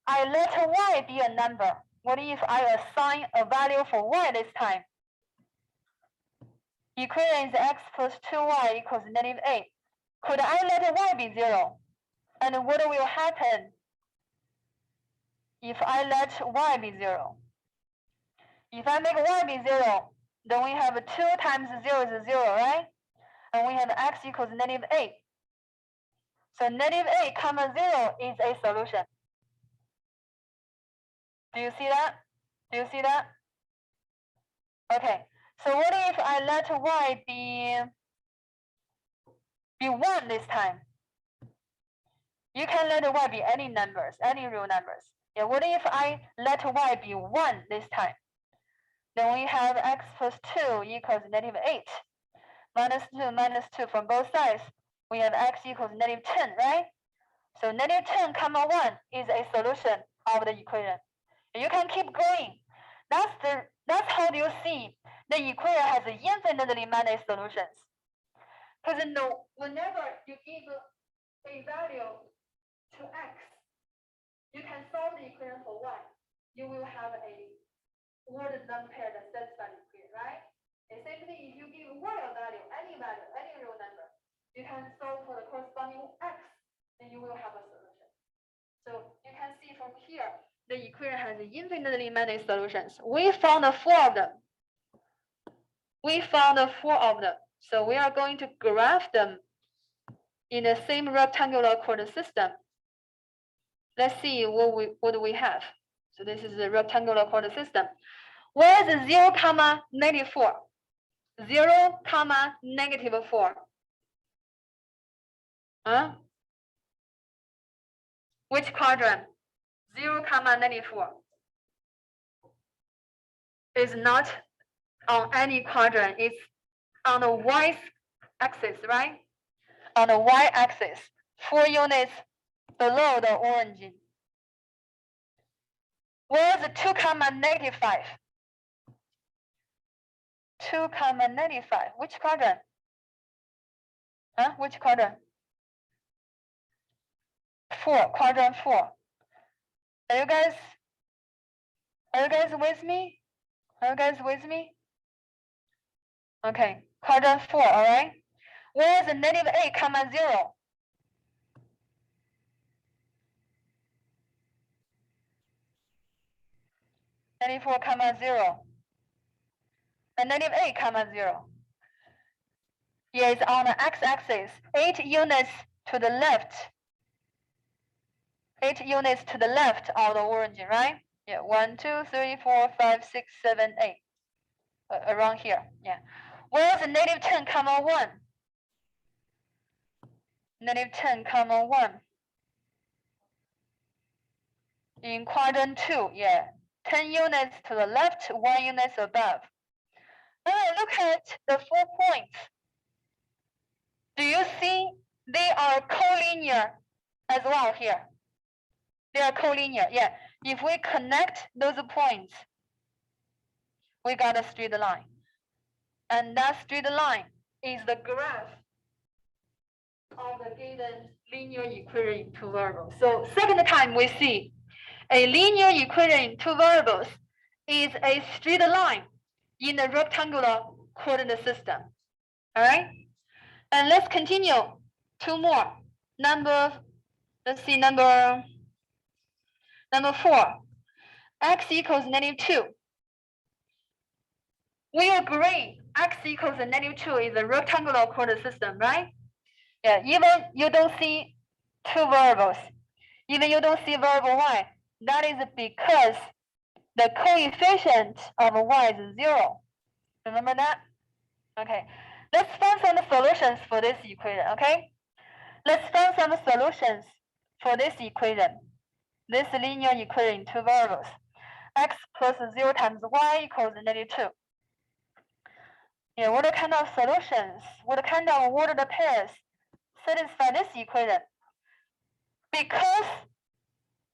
I let y be a number? What if I assign a value for y this time? Equation is x plus 2y equals negative 8. Could I let y be 0? And what will happen if I let y be 0? If I make y be 0, then we have 2 times 0 is 0, right? And we have x equals negative 8. So negative 8 comma 0 is a solution. Do you see that? Do you see that? Okay. So what if I let y be 1 this time? You can let y be any numbers, any real numbers. Yeah, what if I let y be 1 this time? Then we have x plus 2 equals negative 8. Minus 2 from both sides. We have x equals negative 10, right? So negative 10 comma 1 is a solution of the equation. You can keep going. That's how you see the equation has infinitely many solutions. Because whenever you give a value to x, you can solve the equation for y. You will have a word non-paired satisfied equation, right? And same thing, if you give y a value, any real number, you can solve for the corresponding x, then you will have a solution. So you can see from here, the equation has infinitely many solutions. We found 4 of them. So we are going to graph them in the same rectangular coordinate system. Let's see what do we have. So this is the rectangular coordinate system. Where is 0, negative 4? 0, negative 4. Huh? Which quadrant? 0, negative 4. Is not on any quadrant. It's on the y-axis, right? On the y-axis, 4 units below the origin. Where's 2, negative 5? 2, negative 5. Which quadrant? Huh? Which quadrant? 4, quadrant 4. Are you guys with me? Are you guys with me? Okay, quadrant 4, all right? Where's negative 8, 0? Negative 4, 0. And negative 8, 0. Yeah, it's on the x-axis. 8 units to the left. 8 units to the left of the origin, right? Yeah, 1, 2, 3, 4, 5, 6, 7, 8. Around here, yeah. Where's negative 10, 1? Negative 10, 1. In quadrant 2, yeah. 10 units to the left, 1 unit above. Now look at the 4 points. Do you see they are collinear as well here? They are collinear, yeah. If we connect those points, we got a straight line. And that straight line is the graph of the given linear equation in 2 variables. So second time we see a linear equation in 2 variables is a straight line in the rectangular coordinate system. All right, and let's continue. Two more. Let's see, number 4. X equals -2. We agree x equals -2 is a rectangular coordinate system, right? Yeah, even you don't see two variables, even you don't see variable y, that is because the coefficient of y is 0. Remember that? Okay, let's find some solutions for this equation, okay? Let's find some solutions for this equation. This linear equation in two variables. X plus 0 times y equals -2. Yeah, what kind of solutions, what kind of ordered pairs satisfy this equation? Because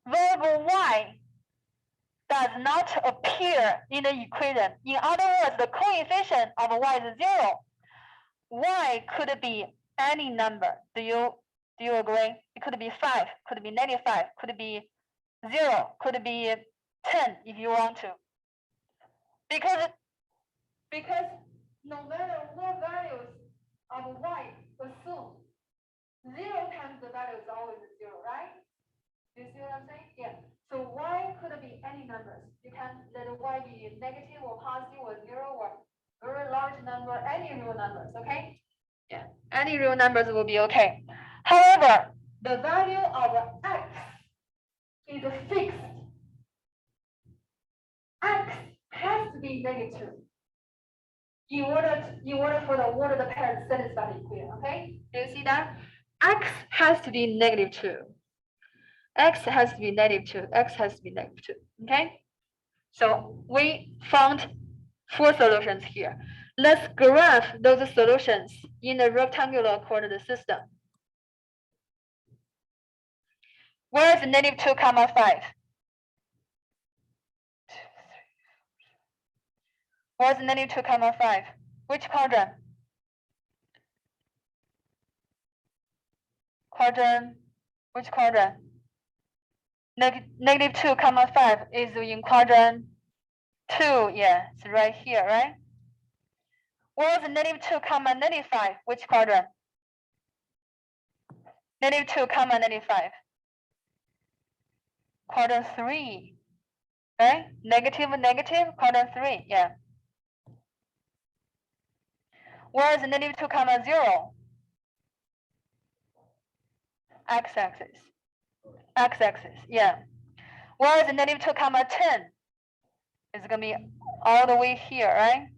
variable y does not appear in the equation. In other words, the coefficient of y is 0. Y could be any number. Do you agree? It could be 5, could be -5, could be 0, could be 10 if you want to. Because no matter what values of y, assume 0 times the value is always 0, right? Do you see what I'm saying? Yeah. So y could be any numbers. You can let y be negative or positive or 0 or very large number, any real numbers, okay? Yeah, any real numbers will be okay. However, the value of x is fixed. X has to be negative in order for the ordered pair to satisfy the equation, okay? Do you see that? X has to be -2. X has to be -2. X has to be -2. Okay? So we found 4 solutions here. Let's graph those solutions in the rectangular coordinate system. Where is -2, 5? Where's -2, 5? Which quadrant? Which quadrant? -2, 5 is in quadrant 2. Yeah, it's right here, right? Where's -2, 5? Which quadrant? -2, 5. Quadrant 3. Right? Negative, quadrant 3. Yeah. Where's -2, 0? X-axis. X-axis. Yeah. Where's -2, 10? It's gonna be all the way here, right?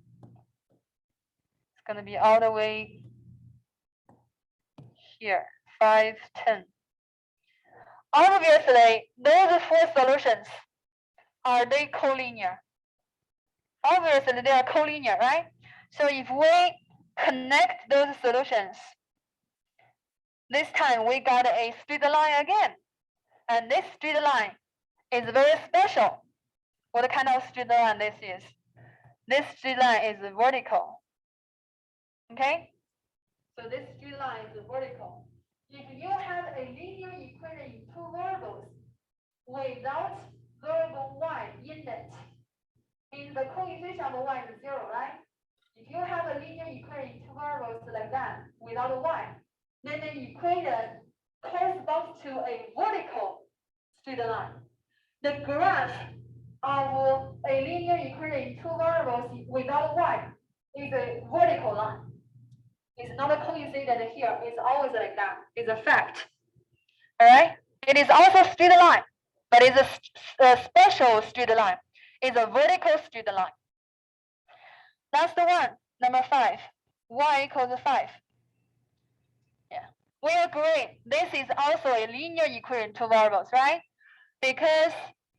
It's gonna be all the way here. 5, 10. Obviously, those 4 solutions, are they collinear? Obviously, they are collinear, right? So if we connect those solutions, this time we got a straight line again. And this straight line is very special. What kind of straight line this is? This straight line is vertical. Okay? So this straight line is vertical. If you have a linear equation in 2 variables without variable y in it, means the coefficient of y is 0, right? If you have a linear equation in 2 variables like that without y, then the equation corresponds to a vertical straight line. The graph of a linear equation in 2 variables without y is a vertical line. It's not a coincidence here. It's always like that. It's a fact. All right. It is also a straight line, but it's a special straight line. It's a vertical straight line. That's the one. Number 5. Y equals 5. Yeah. We agree. This is also a linear equation, 2 variables, right? Because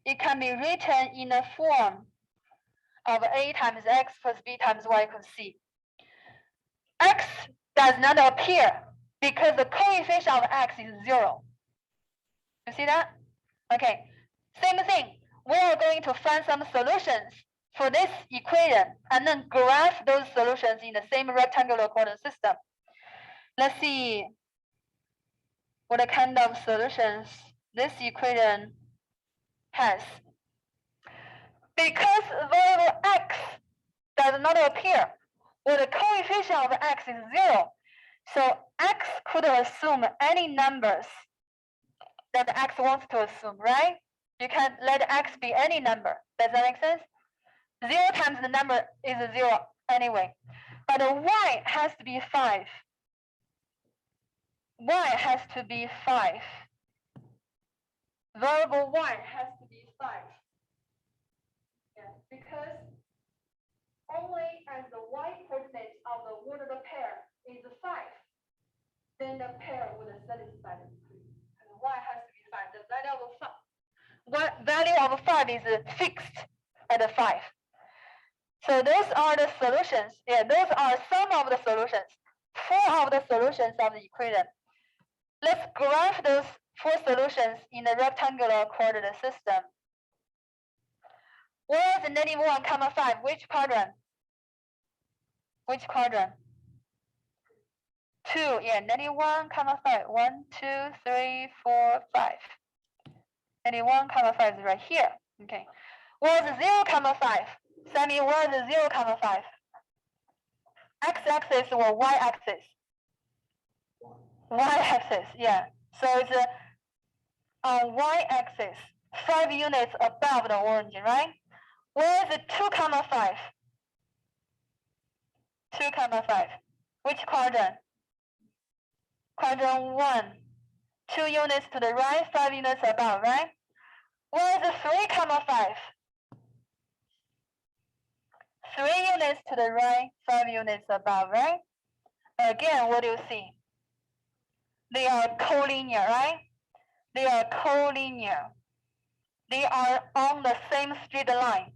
it can be written in the form of a times x plus b times y equals c. X does not appear because the coefficient of x is 0. You see that? Okay. Same thing. We are going to find some solutions for this equation and then graph those solutions in the same rectangular coordinate system. Let's see what kind of solutions this equation has. Because variable x does not appear. Well, the coefficient of x is 0. So x could assume any numbers that x wants to assume, right? You can let x be any number. Does that make sense? 0 times the number is 0 anyway. But y has to be 5. Y has to be 5. Variable y has to be 5. Yeah, because only as the y coordinate of the ordered pair is 5, then the pair would satisfy the equation. And y has to be 5. The value of 5 is fixed at 5. So those are the solutions. Yeah, those are some of the solutions. 4 of the solutions of the equation. Let's graph those 4 solutions in the rectangular coordinate system. Where is -1, 5? Which quadrant? Which quadrant? 2. Yeah, -1, 5. 1, 2, 3, 4, 5. -1, 5 is right here. Okay. Where is 0, 5? Sammy, where is 0, 5? X-axis or y-axis? Y-axis, yeah. So it's on y-axis, 5 units above the origin, right? Where is 2, 5? 2, 5. Which quadrant? Quadrant 1. 2 units to the right, 5 units above, right? Where is 3, 5? 3 units to the right, 5 units above, right? Again, what do you see? They are collinear, right? They are collinear. They are on the same straight line.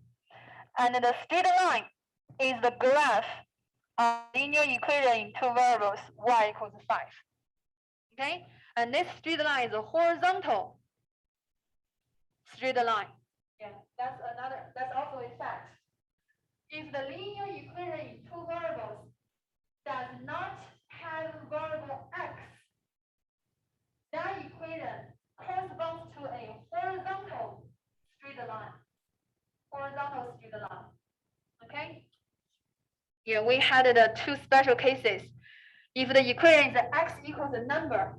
And the straight line is the graph of linear equation in 2 variables, y equals 5. Okay? And this straight line is a horizontal straight line. Yeah, that's also a fact. If the linear equation in 2 variables does not have variable x, that equation corresponds to a horizontal straight line. Horizontal straight line. Okay? Yeah, we had the 2 special cases. If the equation is x equals a number,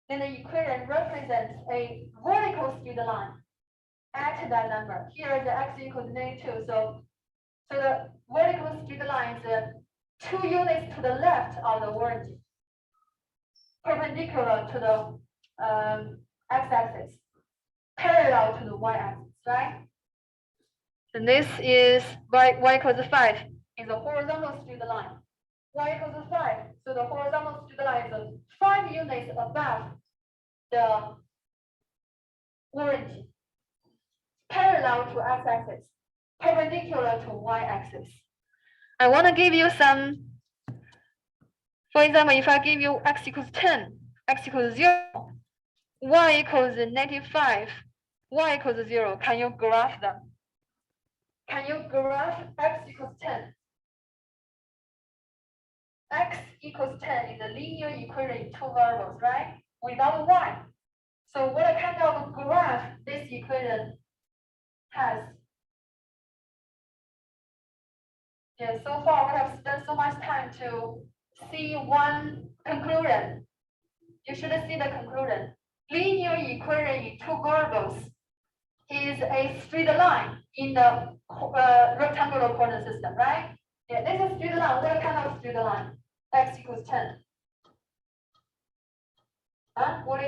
then the equation represents a vertical straight line at that number. Here is the x equals -2. So the vertical straight line is 2 units to the left of the origin, perpendicular to the x-axis, parallel to the y-axis, right? And this is y equals 5 is a horizontal straight line. Y equals 5, so the horizontal straight line is 5 units above the origin, parallel to x-axis, perpendicular to y-axis. I want to give you some, for example, if I give you x equals 10, x equals 0, y equals -5, y equals 0, can you graph them? Can you graph x equals 10? X equals 10 is a linear equation in 2 variables, right? Without y. So what kind of graph this equation has? Yeah, so far we have spent so much time to see one conclusion. You should see the conclusion. Linear equation in 2 variables is a straight line in the rectangular coordinate system, right? Yeah, this is straight line. What kind of straight line? X equals 10. What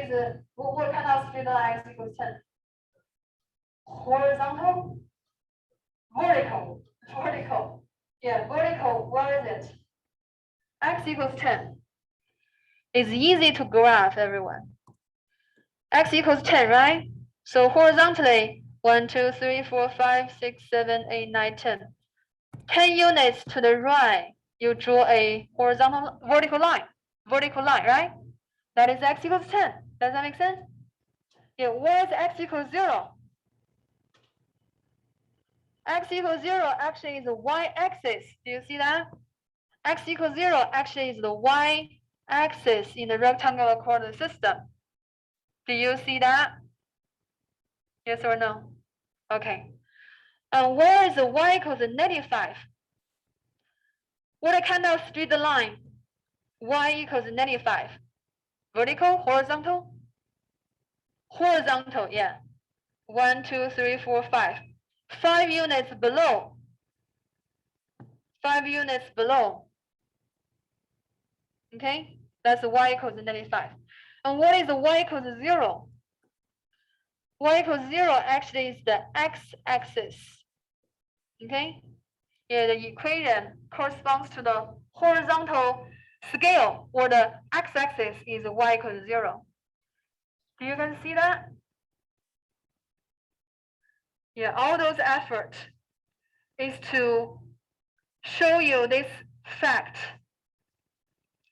kind of straight line x equals 10? Horizontal? Vertical. Vertical. Yeah, vertical. Where is it? X equals 10. It's easy to graph, everyone. X equals 10, right? So horizontally, 1, 2, 3, 4, 5, 6, 7, 8, 9, 10. 10 units to the right, you draw a horizontal vertical line, right? That is x equals 10. Does that make sense? Yeah, where is x equals 0? X equals 0 actually is the y-axis. Do you see that? X equals 0 actually is the y-axis in the rectangular coordinate system. Do you see that? Yes or no? Okay. And where is the y equals -5? What kind of straight line? Y equals -5. Vertical, horizontal? Horizontal, yeah. 1, 2, 3, 4, 5. 5 units below. 5 units below. Okay, that's y equals -5. And what is y equals 0? Y equals 0 actually is the x-axis. Okay, yeah, the equation corresponds to the horizontal scale, or the x-axis is y equals 0. Do you guys see that? Yeah, all those efforts is to show you this fact.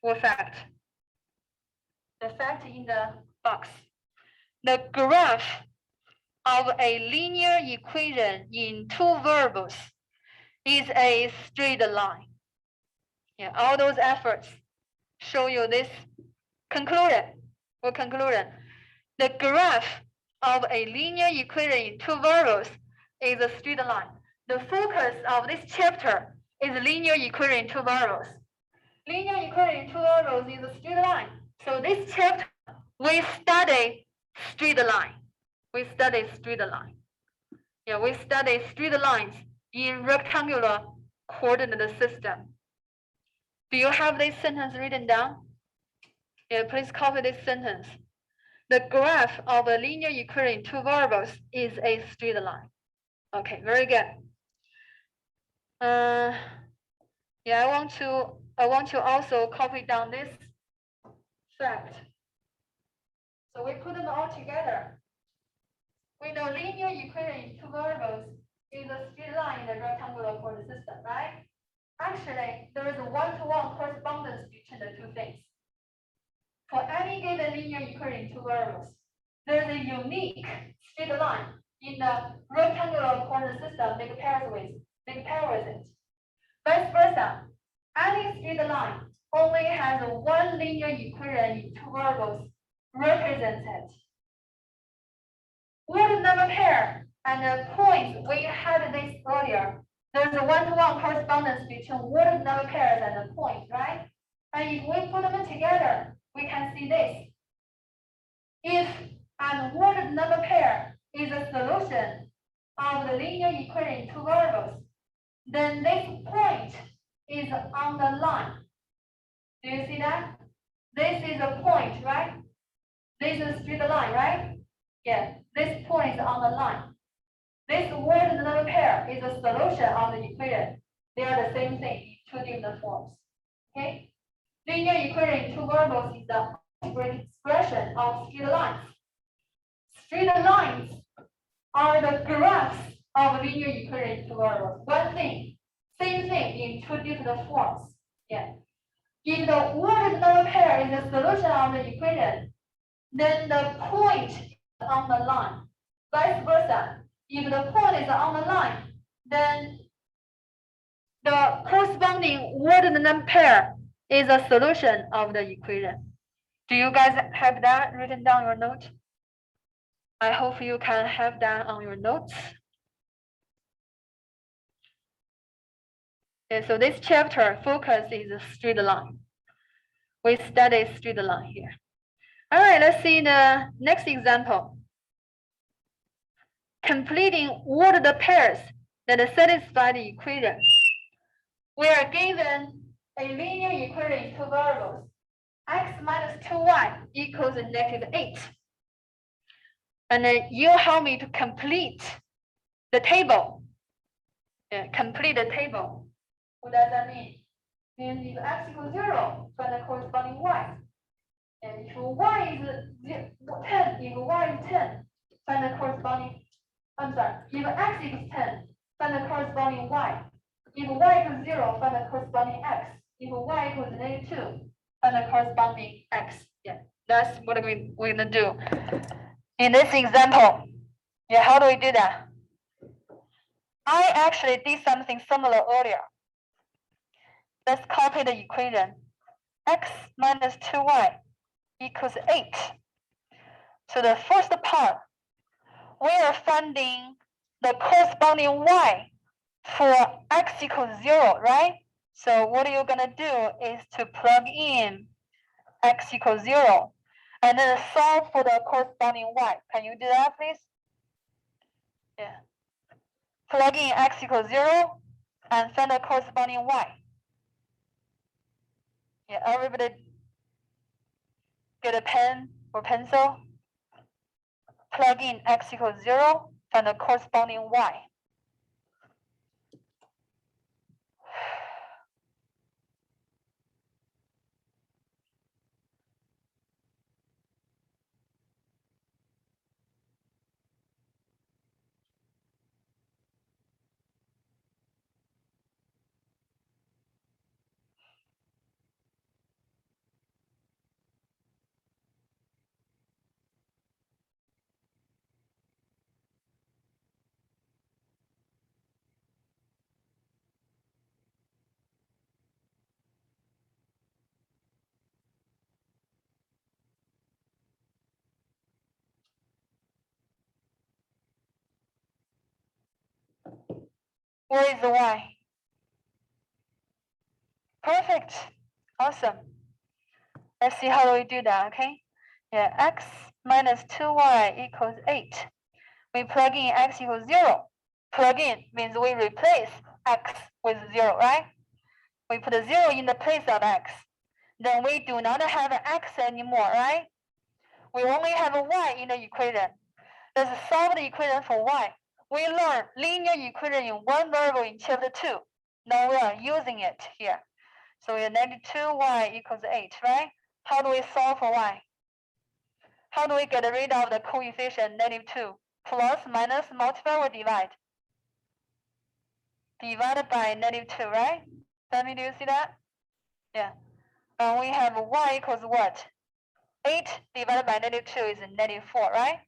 What fact? The fact in the box. The graph of a linear equation in two variables is a straight line. Yeah, all those efforts show you this conclusion. What conclusion? The graph of a linear equation in two variables is a straight line. The focus of this chapter is linear equation in two variables. Linear equation in two variables is a straight line. So this chapter, we study straight line. We study straight line. Yeah, we study straight lines in rectangular coordinate system. Do you have this sentence written down? Yeah, please copy this sentence. The graph of a linear equation in two variables is a straight line. Okay, very good. Yeah, I want to also copy down this fact. So we put them all together. We know linear equation in two variables is a straight line in the rectangular coordinate system, right? Actually, there is a one-to-one correspondence between the two things. For any given linear equation in two variables, there is a unique straight line in the rectangular coordinate system make pair with it. Vice versa, any straight line only has one linear equation in two variables represented. Word number pair and the points we had this earlier. There's a one-to-one correspondence between word number pairs and the points, right? And if we put them together, we can see this. If an word number pair is a solution of the linear equation in two variables, then this point is on the line. Do you see that? This is a point, right? This is a straight line, right? Yeah, this point is on the line. This word number pair is a solution of the equation. They are the same thing in two different forms. Okay? Linear equation in two variables is the algebraic expression of straight lines. Straight lines are the graphs of linear equation in two variables. One thing, same thing in two different forms. Yeah. If the word number pair is the solution of the equation, then the point is on the line. Vice versa. If the point is on the line, then the corresponding word number pair is a solution of the equation. Do you guys have that written down your note? I hope you can have that on your notes. Okay, so this chapter focus is a straight line. We study straight line here. All right, let's see the next example. Completing word pairs that satisfy the equation. We are given a linear equation in two variables. X minus 2y equals -8. And then you help me to complete the table. Yeah, complete the table. What does that mean? Means if x equals 0, find the corresponding y. And if y is 10, if y is 10, find the corresponding, I'm sorry, if x equals 10, find the corresponding y. If y equals 0, find the corresponding x. If y equals -2, find the corresponding x. Yeah, that's what we're gonna do. In this example, yeah, how do we do that? I actually did something similar earlier. Let's copy the equation. X minus 2y equals 8. So the first part, we are finding the corresponding y for x equals 0, right? So what you're gonna do is to plug in x equals 0 and then solve for the corresponding y. Can you do that, please? Yeah. Plug in x equals 0 and find the corresponding y. Yeah, everybody get a pen or pencil. Plug in x equals 0 and the corresponding y. Where is the y? Perfect. Awesome. Let's see how do we do that, okay? Yeah, x minus 2y equals 8. We plug in x equals 0. Plug in means we replace x with 0, right? We put a 0 in the place of x. Then we do not have x anymore, right? We only have a y in the equation. Let's solve the equation for y. We learned linear equation in one variable in chapter 2. Now we are using it here. So we have negative 2y equals 8, right? How do we solve for y? How do we get rid of the coefficient negative 2? Plus, minus, multiply, or divide? Divided by negative 2, right? Sammy, do you see that? Yeah. And we have y equals what? 8 divided by negative 2 is negative 4, right?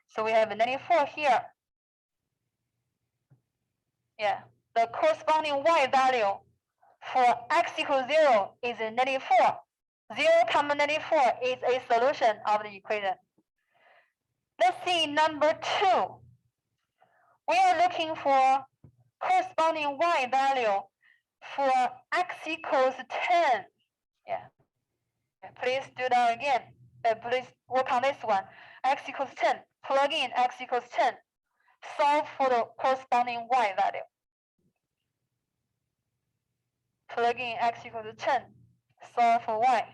So we have a negative 4 here. Yeah. The corresponding y value for x equals 0 is negative 4. 0 comma negative 4 is a solution of the equation. Let's see number 2. We are looking for corresponding y value for x equals 10. Yeah. Please do that again. Please work on this one. X equals 10. Plug in x equals 10. Solve for the corresponding y value. Plug in x equals 10. Solve for y.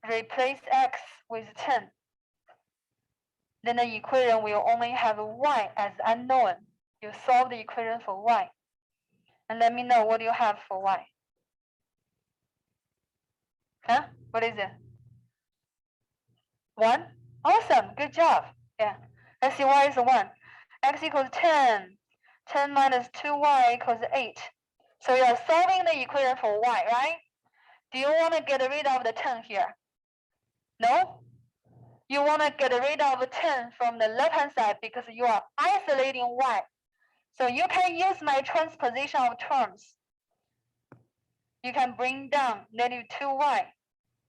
Replace x with 10. Then the equation will only have y as unknown. You solve the equation for y. And let me know what you have for y. Huh? What is it? 1? Awesome. Good job. Yeah. Let's see y is 1. X equals 10. 10 minus 2y equals 8. So you are solving the equation for y, right? Do you want to get rid of the 10 here? No? You want to get rid of 10 from the left-hand side because you are isolating y. So you can use my transposition of terms. You can bring down negative 2y,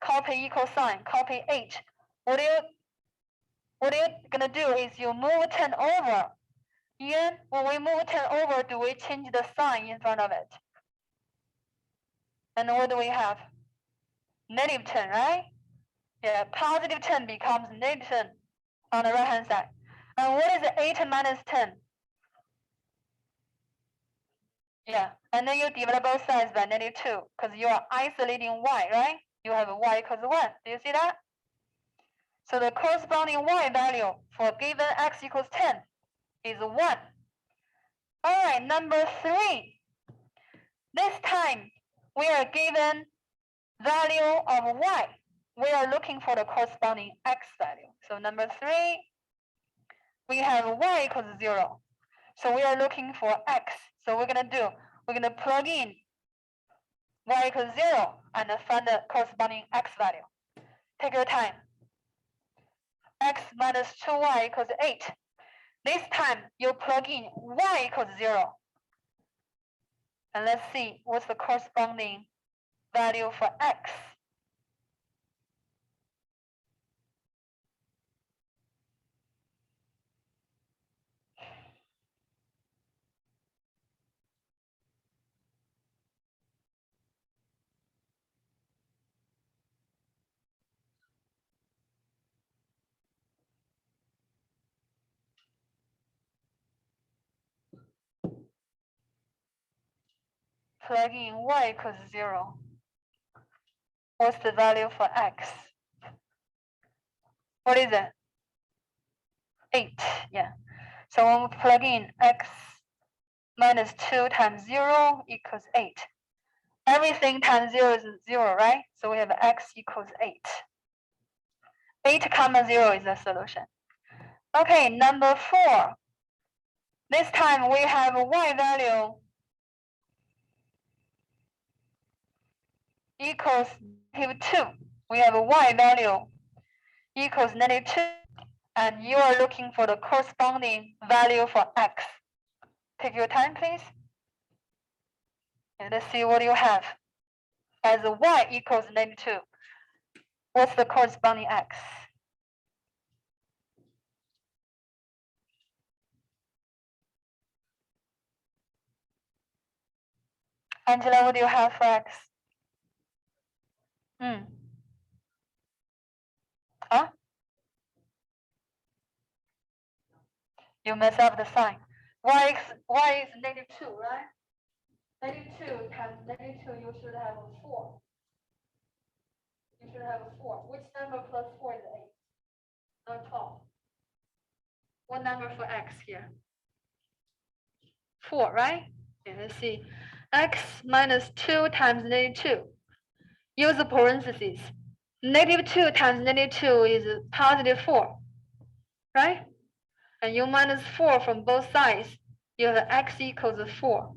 copy equal sign, copy 8. What you're going to do is you move 10 over. Then when we move 10 over, do we change the sign in front of it? And what do we have? Negative 10, right? Yeah, positive 10 becomes negative 10 on the right-hand side. And what is 8 minus 10? Yeah, and then you divide both sides by negative 2 because you are isolating y, right? You have y equals 1. Do you see that? So the corresponding y value for given x equals 10 is 1. All right, number 3. This time we are given value of y. we are looking for the corresponding x value. So number 3, we have y equals 0. So we are looking for x. So we're going to plug in y equals 0 and find the corresponding x value. Take your time. X minus 2y equals 8. This time you plug in y equals 0. And let's see what's the corresponding value for x. Plug in y equals 0. What's the value for x? What is it? 8, yeah. So when we plug in x minus 2 times 0 equals 8. Everything times 0 is 0, right? So we have x equals 8. 8 comma 0 is the solution. Okay, number 4. This time we have a y value equals -2. We have a y value equals -2. And you are looking for the corresponding value for x. Take your time, please. And let's see what you have. As y equals -2. What's the corresponding x? Angela, what do you have for x? Huh? You mess up the sign. Y is -2, right? -2 times -2, you should have a 4. You should have a 4. Which number plus 4 is 8? Not 12. What number for x here? 4, right? Okay, let's see. X minus 2 times -2. Use the parentheses. -2 times -2 is +4, right? And you minus 4 from both sides. You have x equals 4.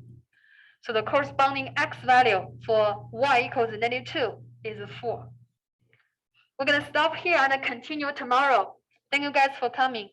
So the corresponding x value for y equals -2 is 4. We're going to stop here and continue tomorrow. Thank you guys for coming.